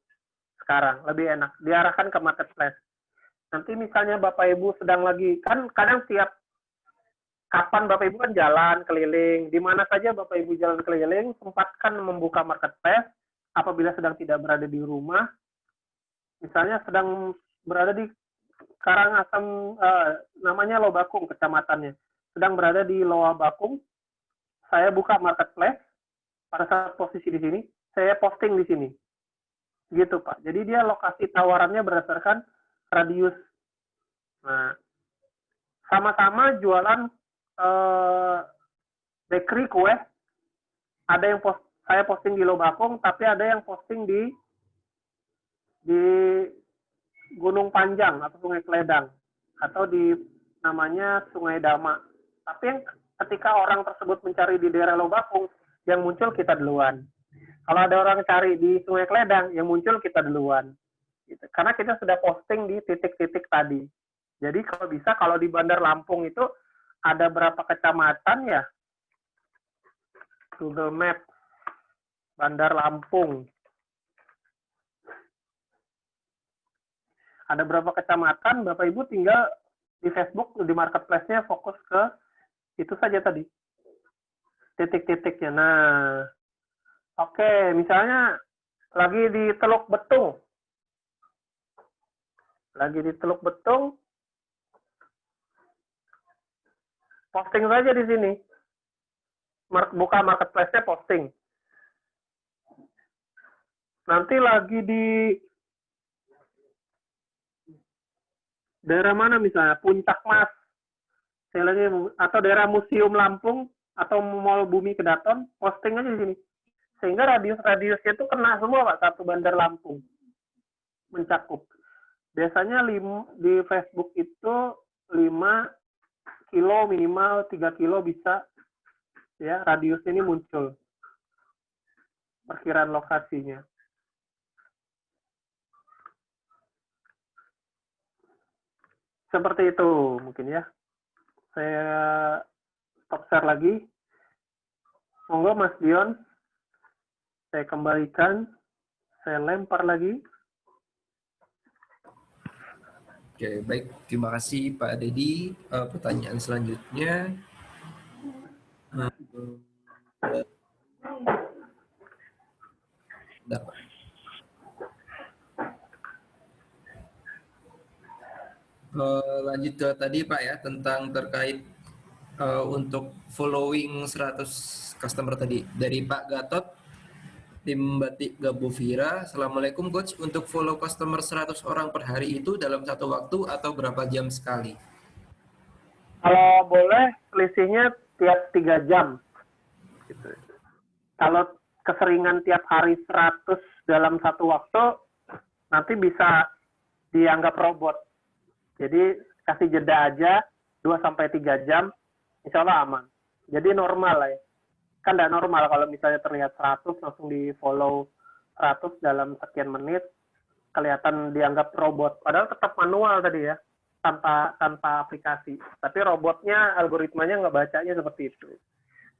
Speaker 9: sekarang lebih enak diarahkan ke marketplace. Nanti misalnya Bapak Ibu sedang lagi, kan kadang tiap kapan Bapak Ibu kan jalan keliling, di mana saja Bapak Ibu jalan keliling, sempatkan membuka marketplace apabila sedang tidak berada di rumah. misalnya sedang berada di Karangasem, namanya Lobakung kecamatannya, sedang berada di Loa Bakung, saya buka marketplace, pada saat posisi di sini, saya posting di sini. Gitu, Pak. Jadi dia lokasi tawarannya berdasarkan radius. Nah, sama-sama jualan bakery kue. Ada yang saya posting di Lobakung, tapi ada yang posting di Gunung Panjang atau Sungai Kledang atau di namanya Sungai Dama. Tapi yang ketika orang tersebut mencari di daerah Lobakung, yang muncul kita duluan. Kalau ada orang cari di Sungai Kledang, yang muncul kita duluan. Gitu. Karena kita sudah posting di titik-titik tadi. Jadi kalau bisa, kalau di Bandar Lampung itu ada berapa kecamatan ya? Google Map Bandar Lampung. Ada berapa kecamatan, Bapak Ibu tinggal di Facebook, di marketplace-nya fokus ke itu saja tadi. Titik-titiknya. Nah, oke, misalnya lagi di Teluk Betung. Lagi di Teluk Betung, posting saja di sini. Buka marketplace-nya, posting. Nanti lagi di daerah mana misalnya, Puncak Mas, saya lagi, atau daerah Museum Lampung, atau Mall Bumi Kedaton, posting aja di sini. Sehingga radius-radiusnya itu kena semua, Pak, satu Bandar Lampung. Mencakup. Biasanya di Facebook itu 5 kilo, minimal 3 kilo bisa, ya, radius ini muncul. Perkiraan lokasinya. Seperti itu mungkin ya. Saya stop share lagi. Monggo Mas Dion. Saya kembalikan. Saya lempar lagi.
Speaker 3: Oke, baik. Terima kasih Pak Dedi. Pertanyaan selanjutnya. Dapat. Lanjut ke tadi Pak ya, tentang terkait untuk following 100 customer tadi. Dari Pak Gatot, tim Batik Gabovira. Assalamualaikum Coach, untuk follow customer 100 orang per hari itu dalam satu waktu atau berapa jam sekali?
Speaker 9: Kalau boleh, selisihnya tiap 3 jam. Gitu. Kalau keseringan tiap hari 100 dalam satu waktu, nanti bisa dianggap robot. Jadi kasih jeda aja 2-3 jam, insya Allah aman. Jadi normal lah ya. Kan tidak normal kalau misalnya terlihat 100 langsung di follow 100 dalam sekian menit, kelihatan dianggap robot. Padahal tetap manual tadi ya, tanpa aplikasi. Tapi robotnya, algoritmanya nggak bacanya seperti itu.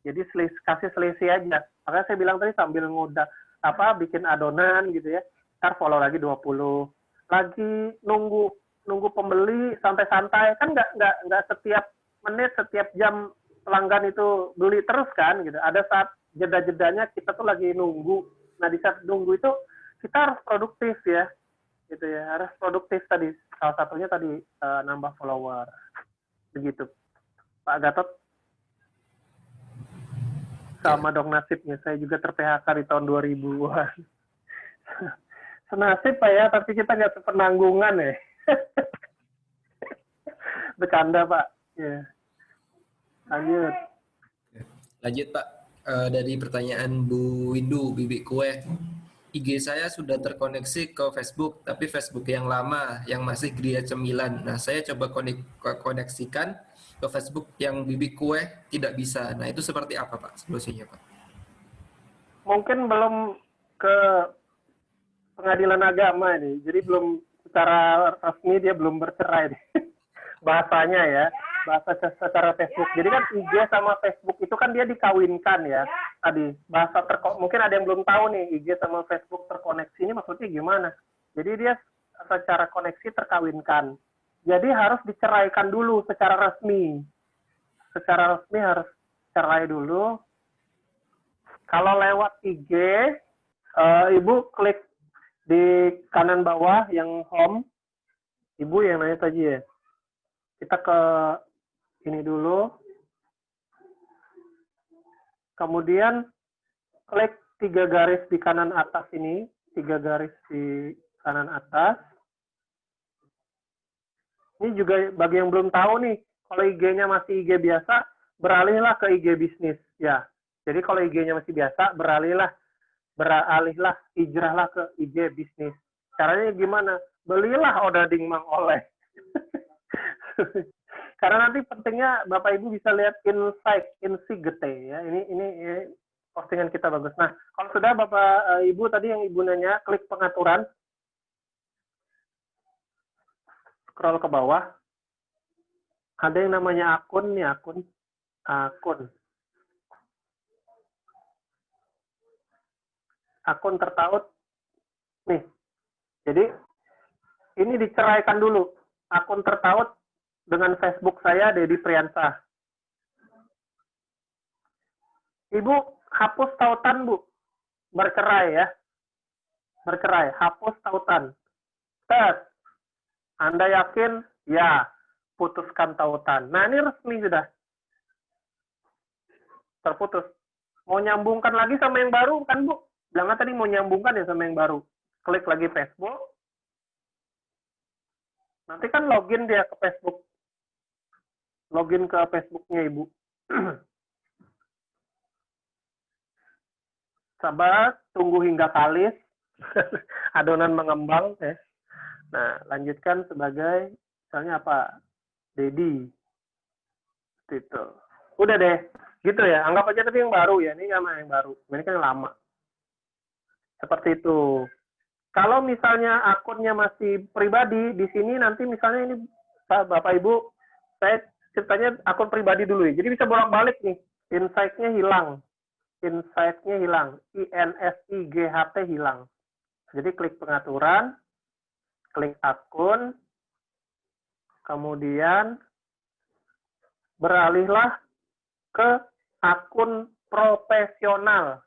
Speaker 9: Jadi kasih selisih aja. Makanya saya bilang tadi sambil bikin adonan gitu ya, ntar follow lagi 20. Lagi nunggu pembeli santai-santai, kan nggak setiap menit, setiap jam pelanggan itu beli terus kan gitu. Ada saat jeda-jedanya kita tuh lagi nunggu. Nah di saat nunggu itu kita harus produktif ya, gitu ya, harus produktif tadi. Salah satunya tadi nambah follower, begitu. Pak Gatot, sama dong nasibnya. Saya juga ter-PHK di tahun 2000-an. Senasib Pak ya, tapi kita nggak sepenanggungan ya. Bercanda Pak. Ya. Lanjut.
Speaker 3: Lanjut Pak, dari pertanyaan Bu Windu, Bibik Kue. IG saya sudah terkoneksi ke Facebook, tapi Facebook yang lama, yang masih Gria Cemilan. Nah, saya coba koneksikan ke Facebook yang Bibik Kue, tidak bisa. Nah, itu seperti apa Pak solusinya Pak?
Speaker 9: Mungkin belum ke pengadilan agama nih, jadi belum secara resmi dia belum bercerai nih. Bahasanya ya, bahasa secara Facebook. Jadi kan IG sama Facebook itu kan dia dikawinkan ya. Tadi bahasa mungkin ada yang belum tahu nih, IG sama Facebook terkoneksi ini maksudnya gimana? Jadi dia secara koneksi terkawinkan. Jadi harus diceraikan dulu secara resmi. Secara resmi harus cerai dulu. Kalau lewat IG, Ibu klik Di kanan bawah yang home, Ibu yang nanya tadi ya. Kita ke ini dulu. Kemudian klik 3 garis di kanan atas ini. 3 garis di kanan atas. Ini juga bagi yang belum tahu nih, kalau IG-nya masih IG biasa, beralihlah ke IG bisnis. Ya, jadi kalau IG-nya masih biasa, hijrahlah ke IG bisnis. Caranya gimana? Belilah Odading Mang Oleh. Karena nanti pentingnya Bapak Ibu bisa lihat insight gete ya. Ini postingan kita bagus. Nah, kalau sudah Bapak Ibu tadi yang Ibu nanya, klik pengaturan. Scroll ke bawah. Ada yang namanya akun nih, akun. Akun tertaut. Nih. Jadi ini diceraikan dulu. Akun tertaut dengan Facebook saya, Dedi Priyansah. Ibu hapus tautan, Bu. Bercerai ya. Bercerai, hapus tautan. Tet. Anda yakin? Ya. Putuskan tautan. Nah, ini resmi sudah. Terputus. Mau nyambungkan lagi sama yang baru kan, Bu? Bilangnya tadi mau nyambungkan ya sama yang baru. Klik lagi Facebook. Nanti kan login dia ke Facebook. Login ke Facebooknya Ibu. Sabar, tunggu hingga kalis. Adonan mengembang. Ya. Nah, lanjutkan sebagai, misalnya apa? Dedi. Gitu. Udah deh. Gitu ya. Anggap aja tadi yang baru ya. Ini sama yang baru. Ini kan yang lama. Seperti itu. Kalau misalnya akunnya masih pribadi, di sini nanti misalnya ini Bapak Ibu, saya ceritanya akun pribadi dulu ya. Jadi bisa bolak-balik nih. Insight-nya hilang. Insight-nya hilang. INSIGHT hilang. Jadi klik pengaturan, klik akun, kemudian beralihlah ke akun profesional.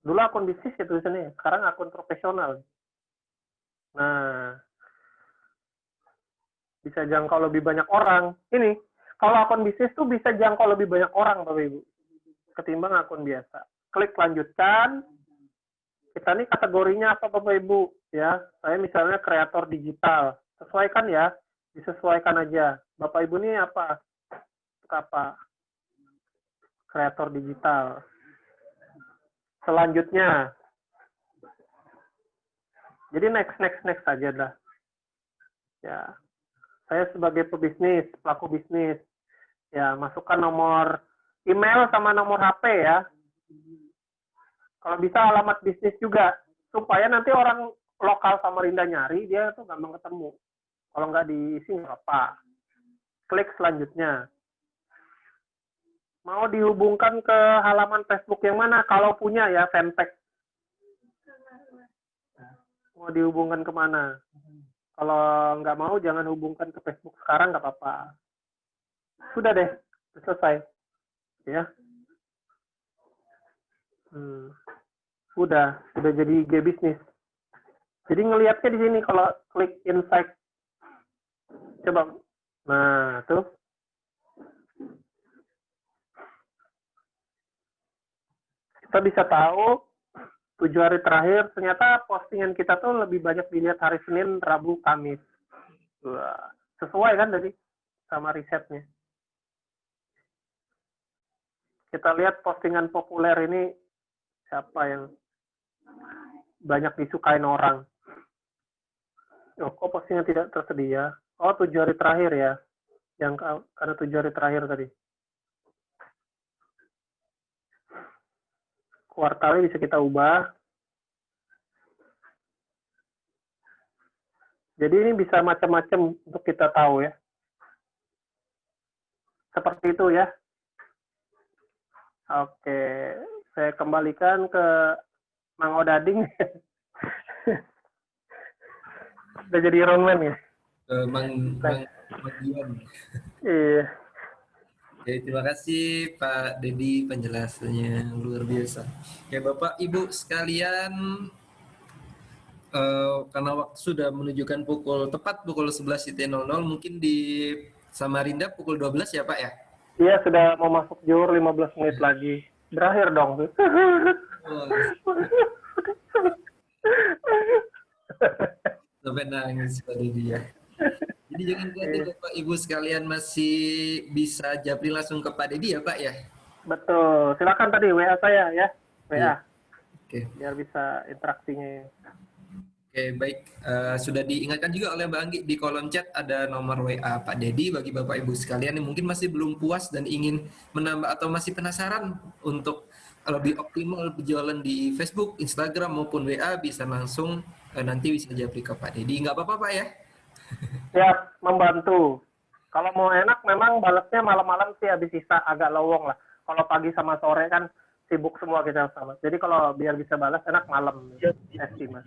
Speaker 9: Dulu akun bisnis ya tulisannya, sekarang akun profesional. Nah, bisa jangkau lebih banyak orang. Ini, kalau akun bisnis tuh bisa jangkau lebih banyak orang, Bapak Ibu, ketimbang akun biasa. Klik lanjutkan. Kita nih kategorinya apa, Bapak Ibu? Ya, saya misalnya kreator digital. Sesuaikan ya, disesuaikan aja. Bapak Ibu nih apa? Apa? Kreator digital. Selanjutnya, jadi next aja dah. Ya, saya sebagai pebisnis, pelaku bisnis, ya masukkan nomor email sama nomor HP ya. Kalau bisa alamat bisnis juga, supaya nanti orang lokal Samarinda nyari, dia tuh gampang ketemu. Kalau nggak diisi nggak apa. Klik selanjutnya. Mau dihubungkan ke halaman Facebook yang mana? Kalau punya ya, fanpage. Mau dihubungkan kemana? Kalau nggak mau, jangan hubungkan ke Facebook sekarang, nggak apa-apa. Sudah deh, selesai. Ya. Udah jadi IG bisnis. Jadi ngelihatnya di sini kalau klik insight. Coba. Nah, tuh. Kita bisa tahu 7 hari terakhir, ternyata postingan kita tuh lebih banyak dilihat hari Senin, Rabu, Kamis. Wah, sesuai kan tadi sama risetnya. Kita lihat postingan populer ini, siapa yang banyak disukain orang. Oh, kok postingan tidak tersedia? Oh, 7 hari terakhir ya. Yang karena 7 hari terakhir tadi. Kuartalnya bisa kita ubah. Jadi ini bisa macam-macam untuk kita tahu ya. Seperti itu ya. Oke, saya kembalikan ke Mang Odading. Udah jadi Iron Man ya?
Speaker 3: Mang Dion.
Speaker 9: Iya.
Speaker 3: Oke, terima kasih Pak Dedi penjelasannya luar biasa. Ya Bapak Ibu sekalian, karena waktu sudah menunjukkan tepat pukul 11.00, mungkin di Samarinda pukul 12 ya Pak ya?
Speaker 9: Iya, sudah mau masuk zuhur 15 menit lagi. Berakhir dong.
Speaker 3: Sampai nangis Pak Dedi ya. Jadi jangan khawatir Bapak Ibu sekalian, masih bisa japri langsung ke Pak Dedi ya Pak ya?
Speaker 9: Betul. Silakan tadi WA saya ya. WA.
Speaker 3: Iya. Oke.
Speaker 9: Biar bisa interaksinya.
Speaker 3: Oke, baik. Sudah diingatkan juga oleh Mbak Anggi, di kolom chat ada nomor WA Pak Dedi bagi Bapak Ibu sekalian yang mungkin masih belum puas dan ingin menambah atau masih penasaran untuk lebih optimal berjualan di Facebook, Instagram maupun WA, bisa langsung nanti bisa japri ke Pak Dedi. Nggak apa-apa Pak ya?
Speaker 9: Siap, membantu. Kalau mau enak memang balasnya malam-malam sih, habis sisa agak lowong lah. Kalau pagi sama sore kan sibuk semua kita sama. Jadi kalau biar bisa balas enak malam. Mas.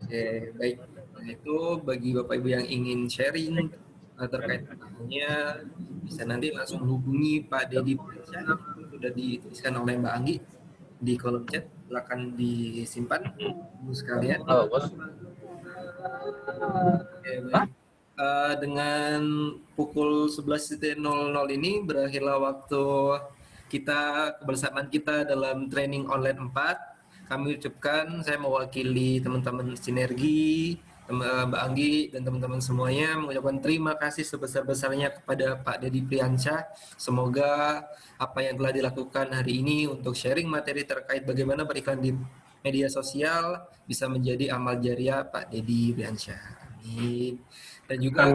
Speaker 3: Oke, baik. Nah, itu bagi Bapak Ibu yang ingin sharing terkait pertanyaannya, bisa nanti langsung hubungi Pak Dedi Priansyah, sudah dituliskan oleh Mbak Anggi di kolom chat. Silakan disimpan Ibu sekalian. Oke, baik. Dengan pukul 11.00 ini berakhirlah waktu kita, kebersamaan kita dalam training online 4. Kami ucapkan, saya mewakili teman-teman Sinergi, Mbak Anggi, dan teman-teman semuanya mengucapkan terima kasih sebesar-besarnya kepada Pak Dedi Priansyah. Semoga apa yang telah dilakukan hari ini untuk sharing materi terkait bagaimana beriklan di media sosial bisa menjadi amal jariah Pak Dedi Priansyah. Amin. Dan juga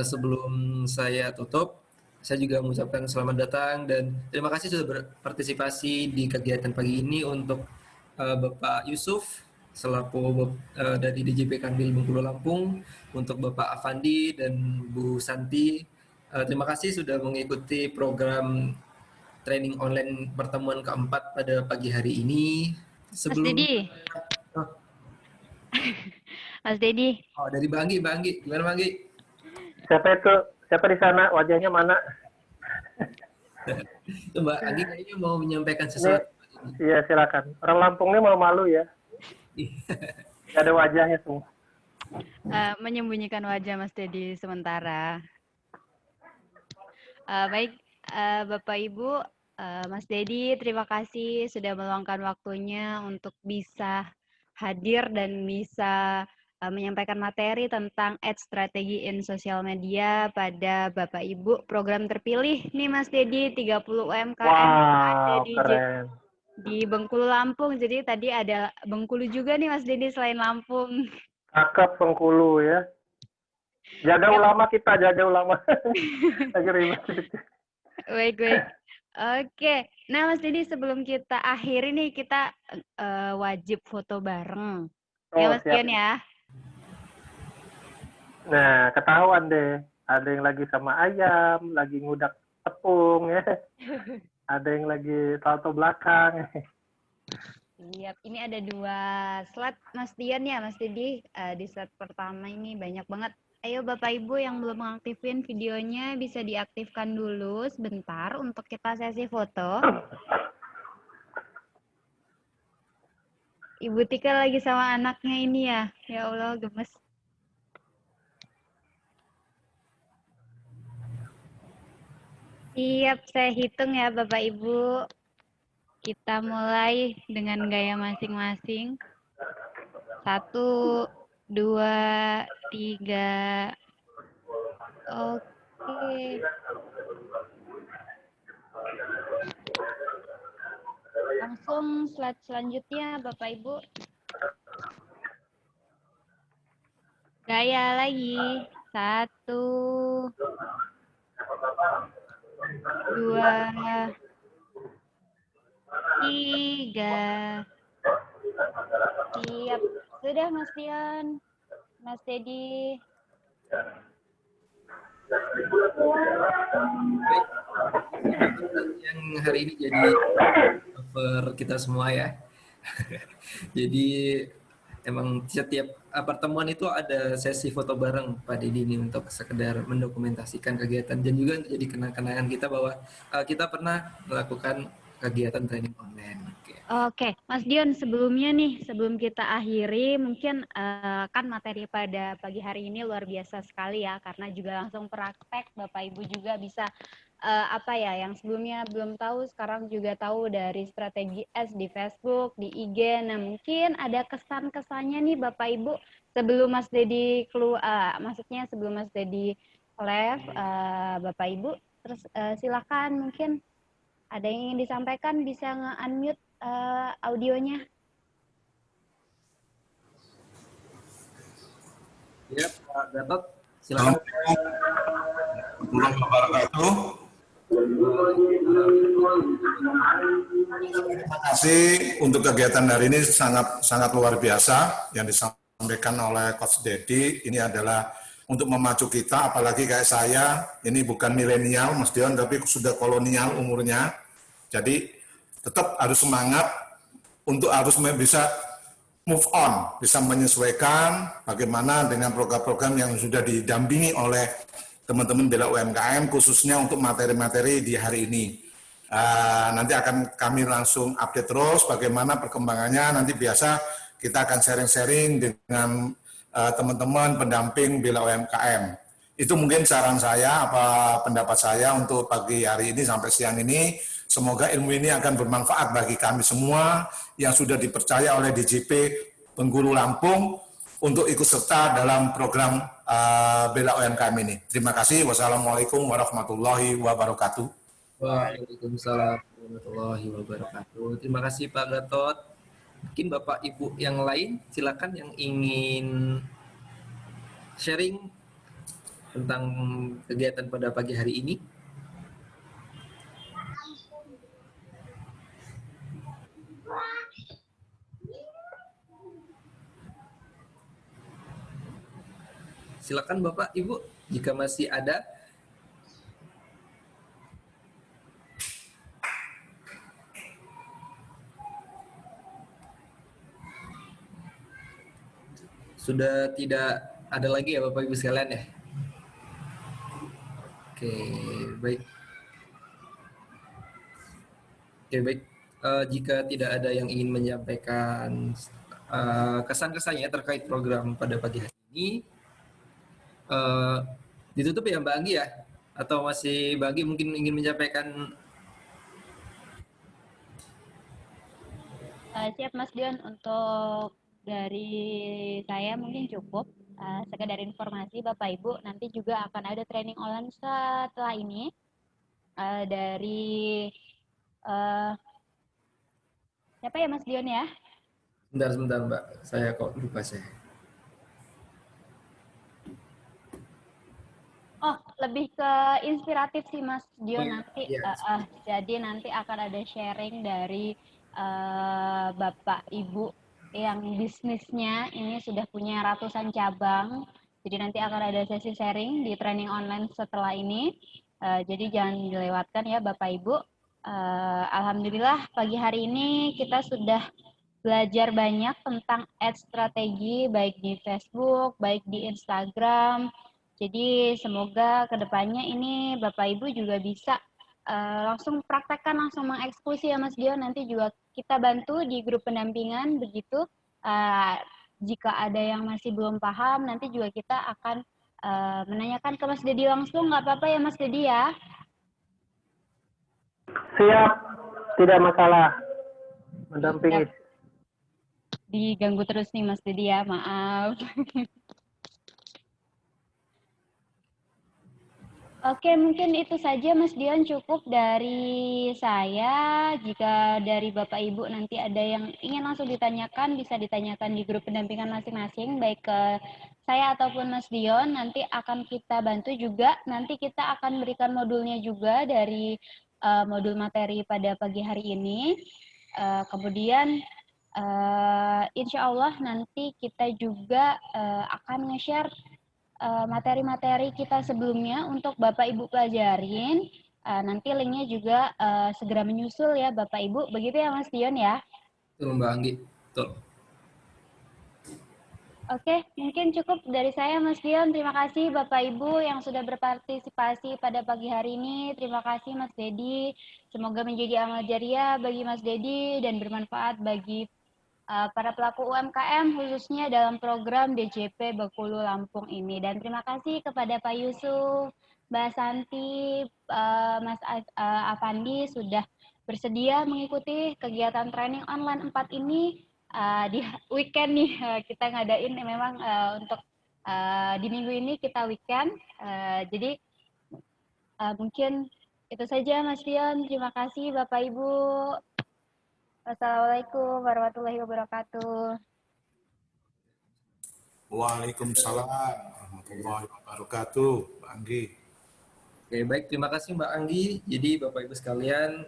Speaker 3: sebelum saya tutup, saya juga mengucapkan selamat datang dan terima kasih sudah berpartisipasi di kegiatan pagi ini untuk Bapak Yusuf selaku dari DJP Kanwil Bengkulu Lampung, untuk Bapak Afandi dan Bu Santi. Terima kasih sudah mengikuti program training online pertemuan keempat pada pagi hari ini. Sebelum
Speaker 12: Mas Dedi. Mas Dedi.
Speaker 3: Oh, dari Bang Anggi. Gimana Bang Anggi?
Speaker 9: Siapa itu? Siapa di sana? Wajahnya mana?
Speaker 3: Mbak Anggi kayaknya mau menyampaikan sesuatu.
Speaker 9: Iya, silakan. Orang Lampung ini malu-malu ya. Gak ada wajahnya semua.
Speaker 12: Menyembunyikan wajah Mas Dedi sementara. Baik, Bapak Ibu, Mas Dedi, terima kasih sudah meluangkan waktunya untuk bisa hadir dan bisa menyampaikan materi tentang ad strategi in sosial media pada Bapak Ibu program terpilih nih Mas Dedi, 30 UMKM ada di Bengkulu Lampung. Jadi tadi ada Bengkulu juga nih Mas Dedi selain Lampung.
Speaker 9: Cakep Bengkulu ya. Jaga ulama kita, jaga ulama.
Speaker 12: Baik. Oke, nah Mas Dedi sebelum kita akhiri nih kita wajib foto bareng. Ya Mas Dian ya.
Speaker 9: Nah, ketahuan deh. Ada yang lagi sama ayam, lagi ngudak tepung ya. Ada yang lagi salto belakang.
Speaker 12: Siap, ini ada 2 slide Mas Dian ya, Mas Dedi. Di slide pertama ini banyak banget. Ayo Bapak Ibu yang belum mengaktifin videonya bisa diaktifkan dulu sebentar untuk kita sesi foto. Ibu Tika lagi sama anaknya ini ya. Ya Allah, gemes. Siap, saya hitung ya Bapak Ibu. Kita mulai dengan gaya masing-masing. 1, 2, 3. Oke. Langsung slide selanjutnya Bapak Ibu. Gaya lagi. 1, 2, 3. Siap. Sudah Mas Dian. Mas Dedi.
Speaker 3: Yang hari ini jadi cover kita semua ya. Jadi emang setiap pertemuan itu ada sesi foto bareng Pak Dedi ini untuk sekedar mendokumentasikan kegiatan dan juga untuk jadi kenang-kenangan kita bahwa kita pernah melakukan kegiatan training online. Oke.
Speaker 12: Oke, Mas Dion, sebelumnya nih, sebelum kita akhiri, mungkin kan materi pada pagi hari ini luar biasa sekali ya, karena juga langsung praktek, Bapak Ibu juga bisa apa ya, yang sebelumnya belum tahu, sekarang juga tahu dari strategi S di Facebook, di IG. Nah, mungkin ada kesan-kesannya nih Bapak Ibu, sebelum Mas Dedi keluar, maksudnya sebelum Mas Dedi live, Bapak Ibu, terus silakan mungkin ada yang ingin disampaikan, bisa nge-unmute audionya.
Speaker 3: Ya, Pak Gatot, silakan.
Speaker 4: Assalamualaikum wabarakatuh. Terima kasih untuk kegiatan hari ini sangat luar biasa yang disampaikan oleh Coach Dedi. Ini adalah untuk memacu kita, apalagi kayak saya, ini bukan milenial Mas Dion, tapi sudah kolonial umurnya. Jadi tetap harus semangat untuk harus bisa move on, bisa menyesuaikan bagaimana dengan program-program yang sudah didampingi oleh teman-teman Bela UMKM, khususnya untuk materi-materi di hari ini. Nanti akan kami langsung update terus bagaimana perkembangannya, nanti biasa kita akan sharing-sharing dengan teman-teman pendamping Bela UMKM. Itu mungkin saran saya, pendapat saya untuk pagi hari ini sampai siang ini. Semoga ilmu ini akan bermanfaat bagi kami semua yang sudah dipercaya oleh DJP Pengguru Lampung untuk ikut serta dalam program Bela UMKM ini. Terima kasih. Wassalamualaikum warahmatullahi wabarakatuh.
Speaker 3: Waalaikumsalam warahmatullahi wabarakatuh. Terima kasih Pak Gatot. Mungkin Bapak Ibu yang lain silakan yang ingin sharing tentang kegiatan pada pagi hari ini. Silakan Bapak Ibu jika masih ada. Sudah tidak ada lagi ya Bapak Ibu sekalian ya? Oke, baik. Oke, baik. Jika tidak ada yang ingin menyampaikan kesan-kesannya terkait program pada pagi hari ini, ditutup ya Mbak Anggi ya? Atau masih Mbak Anggi mungkin ingin menyampaikan?
Speaker 12: Siap Mas Dion, untuk dari saya mungkin cukup. Sekedar informasi Bapak Ibu, nanti juga akan ada training online setelah ini dari siapa ya Mas Dion ya?
Speaker 3: Sebentar Mbak, saya kok lupa saya.
Speaker 12: Oh, lebih ke inspiratif sih Mas Dion nanti. Jadi nanti akan ada sharing dari Bapak Ibu yang bisnisnya ini sudah punya ratusan cabang. Jadi nanti akan ada sesi sharing di training online setelah ini. Jadi jangan dilewatkan ya Bapak Ibu. Alhamdulillah pagi hari ini kita sudah belajar banyak tentang ads strategi baik di Facebook, baik di Instagram. Jadi semoga kedepannya ini Bapak Ibu juga bisa langsung praktekkan, langsung mengeksekusi ya Mas Dion. Nanti juga kita bantu di grup pendampingan begitu. Jika ada yang masih belum paham, nanti juga kita akan menanyakan ke Mas Dedi langsung, nggak apa-apa ya Mas Dedi ya?
Speaker 9: Siap, tidak masalah. Mendampingi.
Speaker 12: Diganggu terus nih Mas Dedi ya, maaf. Oke, mungkin itu saja Mas Dion, cukup dari saya. Jika dari Bapak Ibu nanti ada yang ingin langsung ditanyakan, bisa ditanyakan di grup pendampingan masing-masing, baik ke saya ataupun Mas Dion. Nanti akan kita bantu juga, nanti kita akan berikan modulnya juga dari modul materi pada pagi hari ini. Kemudian insya Allah nanti kita juga akan nge-share materi-materi kita sebelumnya untuk Bapak Ibu pelajarin. Nanti linknya juga segera menyusul ya Bapak Ibu. Begitu ya Mas Dion ya?
Speaker 3: Betul Mbak Anggi, betul.
Speaker 12: Oke, mungkin cukup dari saya, Mas Dion. Terima kasih Bapak Ibu yang sudah berpartisipasi pada pagi hari ini. Terima kasih Mas Dedi. Semoga menjadi amal jariah bagi Mas Dedi dan bermanfaat bagi para pelaku UMKM khususnya dalam program DJP Bengkulu Lampung ini. Dan terima kasih kepada Pak Yusuf, Mbak Santi, Mas Afandi sudah bersedia mengikuti kegiatan training online 4 ini. Di weekend nih kita ngadain memang untuk di minggu ini kita weekend. Jadi mungkin itu saja Mas Dion. Terima kasih Bapak Ibu. Wassalamualaikum warahmatullahi wabarakatuh.
Speaker 4: Waalaikumsalam warahmatullahi wabarakatuh, Pak Anggi.
Speaker 3: Oke, baik. Terima kasih Mbak Anggi. Jadi Bapak Ibu sekalian,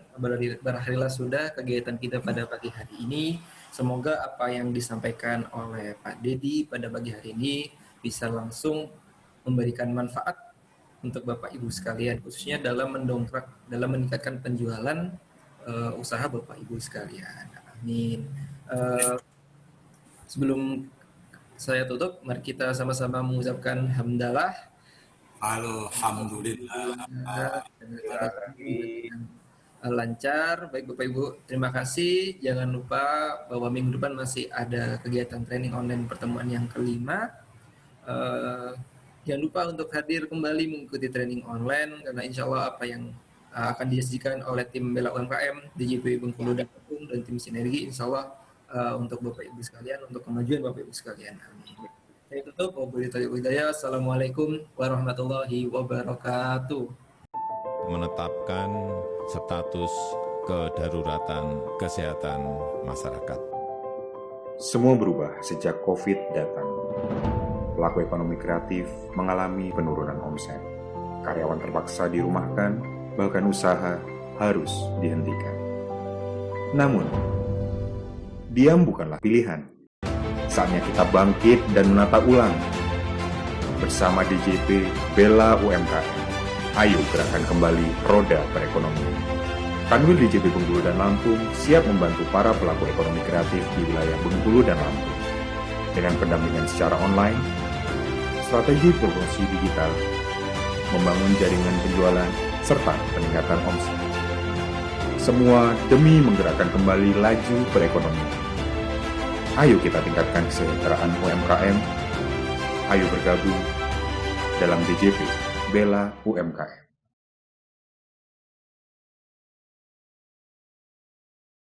Speaker 3: berakhirlah sudah kegiatan kita pada pagi hari ini. Semoga apa yang disampaikan oleh Pak Dedi pada pagi hari ini bisa langsung memberikan manfaat untuk Bapak Ibu sekalian, khususnya dalam meningkatkan penjualan usaha Bapak Ibu sekalian. Amin. Sebelum saya tutup, mari kita sama-sama mengucapkan hamdalah.
Speaker 4: Alhamdulillah.
Speaker 3: Lancar. Baik Bapak Ibu, terima kasih. Jangan lupa bahwa minggu depan masih ada kegiatan training online pertemuan yang kelima. Jangan lupa untuk hadir kembali mengikuti training online, karena insya Allah apa yang akan disajikan oleh tim Bela UMKM, DJP Bengkulu dan Lampung, dan tim Sinergi, insya Allah untuk Bapak Ibu sekalian, untuk kemajuan Bapak Ibu sekalian. Amin. Saya tutup. Assalamualaikum warahmatullahi wabarakatuh.
Speaker 1: Menetapkan status kedaruratan kesehatan masyarakat.
Speaker 2: Semua berubah sejak COVID datang. Pelaku ekonomi kreatif mengalami penurunan omset. Karyawan terpaksa dirumahkan, bahkan usaha harus dihentikan. Namun, diam bukanlah pilihan. Saatnya kita bangkit dan menata ulang. Bersama DJP Bela UMKM, ayo gerakan kembali roda perekonomian. Kanwil DJP Bengkulu dan Lampung siap membantu para pelaku ekonomi kreatif di wilayah Bengkulu dan Lampung dengan pendampingan secara online, strategi promosi digital, membangun jaringan penjualan, serta peningkatan omset. Semua demi menggerakkan kembali laju perekonomian. Ayo kita tingkatkan kesejahteraan UMKM. Ayo bergabung dalam DJP Bela UMKM.